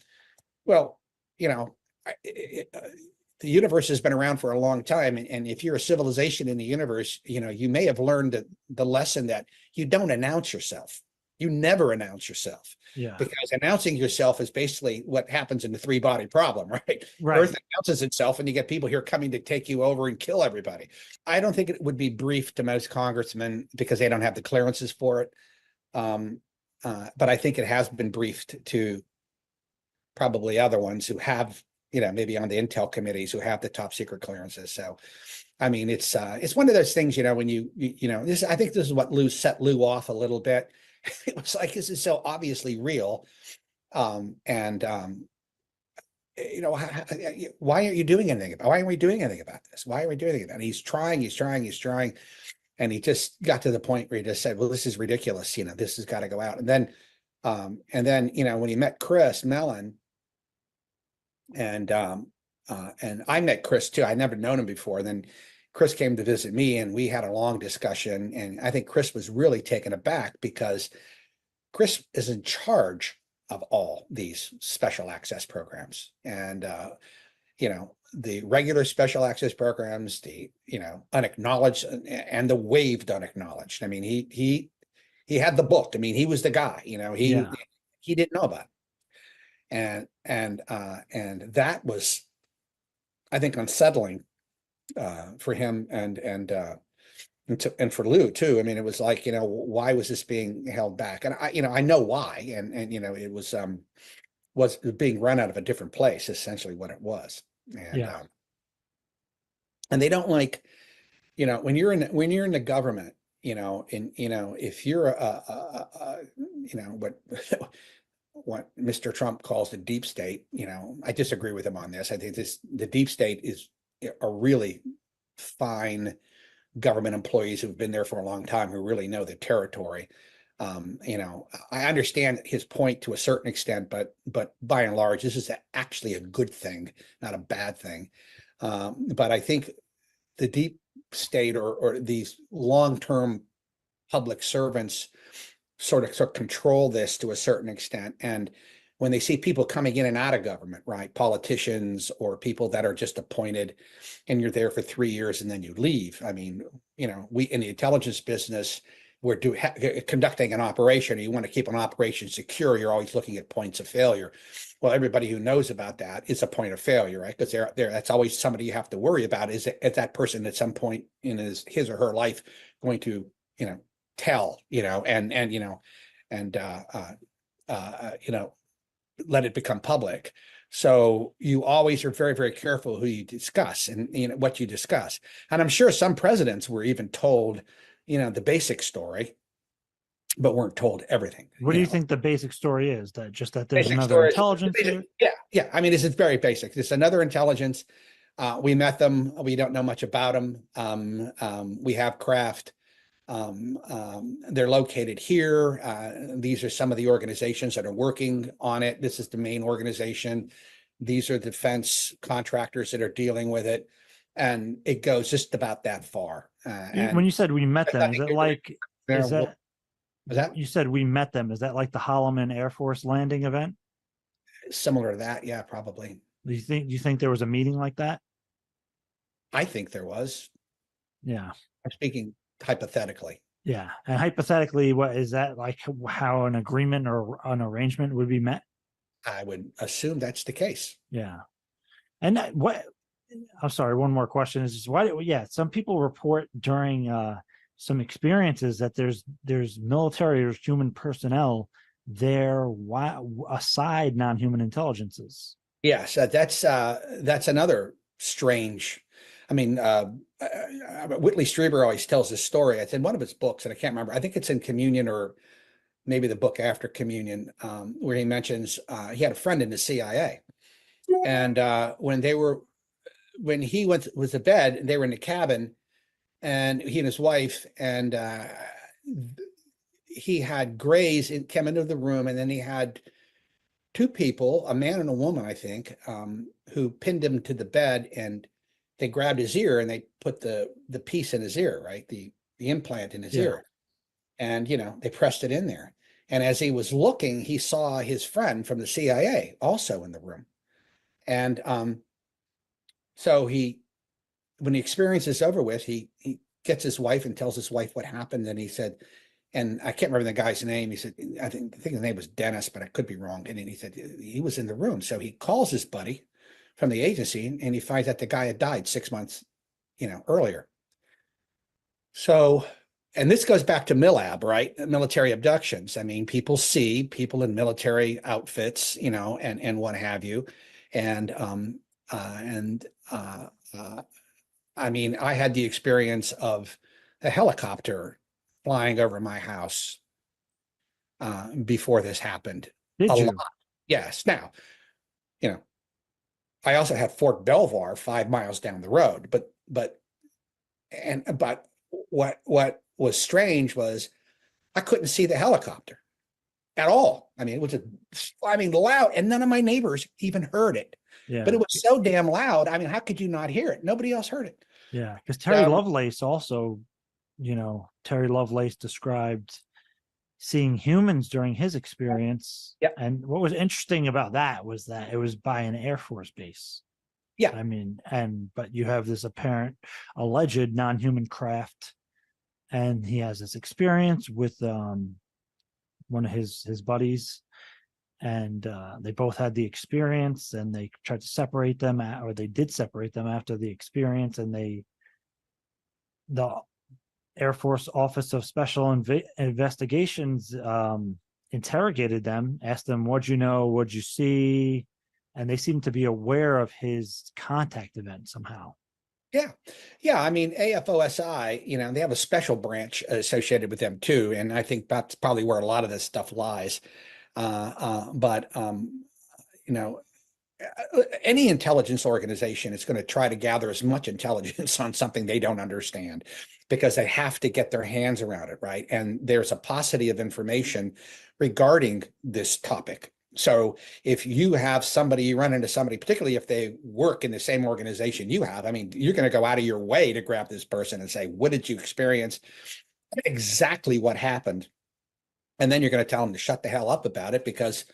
Well, the universe has been around for a long time. And if you're a civilization in the universe, you may have learned the lesson that you don't announce yourself. You never announce yourself.
Yeah.
Because announcing yourself is basically what happens in the three body problem, right?
Right.
Earth announces itself, and you get people here coming to take you over and kill everybody. I don't think it would be briefed to most congressmen because they don't have the clearances for it. But I think it has been briefed to probably other ones who have, maybe on the intel committees who have the top secret clearances. So, I mean, it's one of those things, when I think this is what set Lou off a little bit. It was like, this is so obviously real. Why aren't you doing anything about it? Why aren't we doing anything about this? Why are we doing anything about it? And he's trying. And he just got to the point where he just said, well, this is ridiculous. This has got to go out. And then, when he met Chris Mellon, and I met Chris too. I'd never known him before. Then Chris came to visit me, and we had a long discussion. And I think Chris was really taken aback because Chris is in charge of all these special access programs. And, the regular special access programs, the, unacknowledged and the waived unacknowledged. I mean, he had the book. I mean, he was the guy, he didn't know about it. And that was, I think, unsettling for him and for Lou too. I mean, it was like, why was this being held back? And I know why. And it was being run out of a different place, essentially what it was. And and they don't like, you know, when you're in the government, you know, if you're you know, what Mr. Trump calls the deep state, you know, I disagree with him on this. I think the deep state is a really fine government employees who've been there for a long time, who really know the territory. You know, I understand his point to a certain extent, but by and large, this is actually a good thing, not a bad thing. But I think the deep state or these long-term public servants sort of control this to a certain extent. And when they see people coming in and out of government, right, politicians or people that are just appointed, and you're there for 3 years and then you leave. I mean, you know, we in the intelligence business, we're conducting an operation. You want to keep an operation secure. You're always looking at points of failure. Well, everybody who knows about that is a point of failure, right? Because that's always somebody you have to worry about. Is that person at some point in his or her life going to, you know, tell, you know, and you know, and you know, let it become public. So you always are very, very careful who you discuss and, you know, what you discuss. And I'm sure some presidents were even told, you know, the basic story, but weren't told everything.
What do you
know.
think the basic story is? That just that there's
Basic
another
story
intelligence
is,
there?
yeah. I mean, it's very basic. It's another intelligence. We met them. We don't know much about them. We have craft. They're located here. These are some of the organizations that are working on it. This is the main organization. These are defense contractors that are dealing with it. And it goes just about that far.
When you said we met them, is it like, is that, you said we met them, is that like the Holloman Air Force landing event?
Similar to that? Yeah, probably.
Do you think there was a meeting like that?
I think there was.
Yeah.
I'm speaking hypothetically.
Yeah. And hypothetically, what is that like, how an agreement or an arrangement would be met?
I would assume that's the case.
Yeah. And I'm sorry, one more question is just why, yeah, some people report during some experiences that there's military or human personnel there aside non-human intelligences.
Yes, that's another strange. I mean, Whitley Strieber always tells this story. It's in one of his books, and I can't remember. I think it's in Communion or maybe the book after Communion, where he mentions he had a friend in the CIA, and when he was to bed, they were in the cabin, and he and his wife, and he had Grays came into the room, and then he had two people, a man and a woman, I think, who pinned him to the bed, and they grabbed his ear and they put the piece in his ear, right? The implant in his ear. And, you know, they pressed it in there. And as he was looking, he saw his friend from the CIA also in the room. And so when the experience is over with, he gets his wife and tells his wife what happened. And he said, and I can't remember the guy's name. He said, I think his name was Dennis, but I could be wrong. And then he said he was in the room. So he calls his buddy from the agency, and he finds that the guy had died 6 months, you know, earlier. So, and this goes back to MILAB, right? Military abductions. I mean, people see people in military outfits, you know, and what have you. And I mean, I had the experience of a helicopter flying over my house before this happened.
Did you?
Lot. Yes. Now, you know, I also had Fort Belvoir 5 miles down the road, but what was strange was I couldn't see the helicopter at all. I mean, it was loud, and none of my neighbors even heard it.
Yeah.
But it was so damn loud. I mean, how could you not hear it? Nobody else heard it.
Yeah, because Terry Lovelace also, you know, Terry Lovelace described seeing humans during his experience.
Yeah.
And what was interesting about that was that it was by an Air Force base.
Yeah.
I mean, but you have this apparent alleged non-human craft, and he has this experience with one of his buddies, and they both had the experience, and they tried to separate them, or they did separate them after the experience, and the Air Force Office of Special Investigations interrogated them, asked them, what'd you know, what'd you see? And they seemed to be aware of his contact event somehow.
Yeah. Yeah. I mean, AFOSI, you know, they have a special branch associated with them too. And I think that's probably where a lot of this stuff lies. But you know, any intelligence organization is going to try to gather as much intelligence on something they don't understand because they have to get their hands around it, right? And there's a paucity of information regarding this topic. So if you have somebody, you run into somebody, particularly if they work in the same organization you have, I mean, you're going to go out of your way to grab this person and say, what did you experience? Exactly what happened. And then you're going to tell them to shut the hell up about it because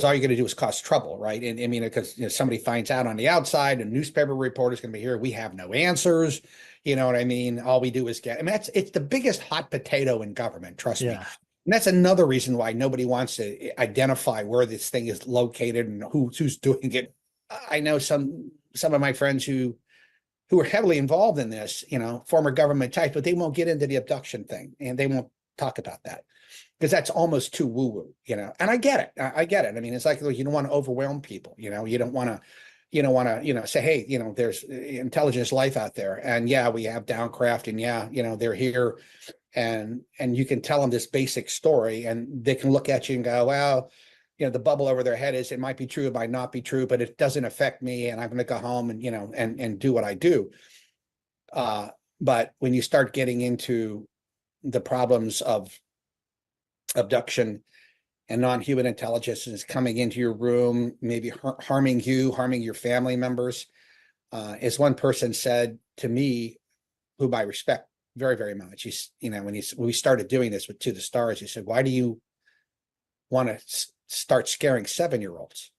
all you're going to do is cause trouble, right? And I mean, because somebody finds out on the outside, a newspaper reporter's going to be here. We have no answers. You know what I mean? All we do is get. I mean, it's the biggest hot potato in government. Trust me. And that's another reason why nobody wants to identify where this thing is located and who's doing it. I know some of my friends who are heavily involved in this, you know, former government types, but they won't get into the abduction thing and they won't talk about that because that's almost too woo-woo, you know. And I get it. I get it. I mean, it's like you don't want to overwhelm people, you know. You don't want to, you know, say, hey, you know, there's intelligence life out there, and yeah, we have downcraft, and yeah, you know, they're here, and you can tell them this basic story, and they can look at you and go, well, you know, the bubble over their head is it might be true, it might not be true, but it doesn't affect me, and I'm going to go home and, you know, and do what I do. But when you start getting into the problems of abduction and non-human intelligence is coming into your room, maybe harming you, harming your family members. As one person said to me, whom I respect very, very much, he's, you know, when we started doing this with To the Stars, he said, why do you want to start scaring 7-year-olds?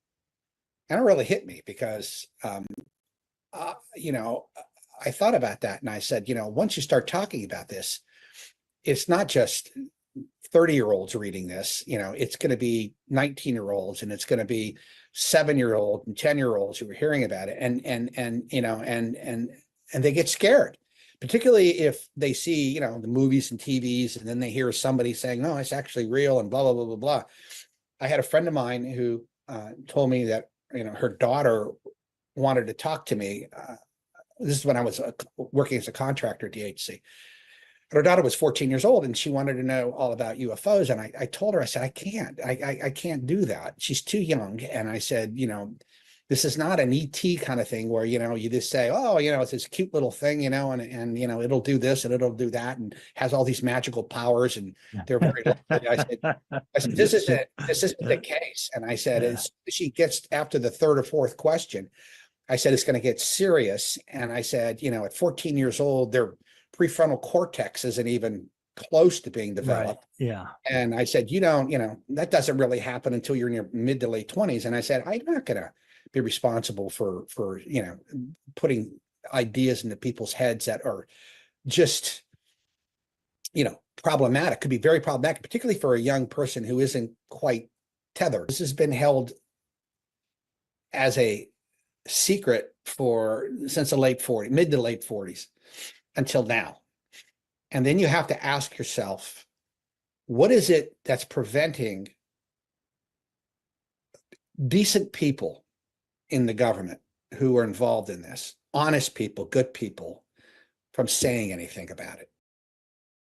And it really hit me because, you know, I thought about that and I said, you know, once you start talking about this, it's not just 30-year-olds reading this, you know, it's going to be 19-year-olds and it's going to be 7-year-old and 10-year-olds who are hearing about it. And, you know, and they get scared, particularly if they see, you know, the movies and TVs, and then they hear somebody saying, no, it's actually real and blah, blah, blah, blah, blah. I had a friend of mine who told me that, you know, her daughter wanted to talk to me. This is when I was working as a contractor at DHC. Her daughter was 14 years old and she wanted to know all about UFOs. And I told her, I said, I can't do that. She's too young. And I said, you know, this is not an ET kind of thing where, you know, you just say, oh, you know, it's this cute little thing, you know, and, you know, it'll do this and it'll do that and has all these magical powers. And they're very lovely. I said, this isn't the case. And I said, as she gets after the third or fourth question, I said, it's going to get serious. And I said, you know, at 14 years old, their prefrontal cortex isn't even close to being developed.
Right. Yeah.
And I said, you know, that doesn't really happen until you're in your mid to late 20s. And I said, I'm not going to be responsible for, you know, putting ideas into people's heads that are just, you know, problematic, could be very problematic, particularly for a young person who isn't quite tethered. This has been held as a secret since the mid to late 40s until now. And then you have to ask yourself, what is it that's preventing decent people in the government who are involved in this, honest people, good people, from saying anything about it?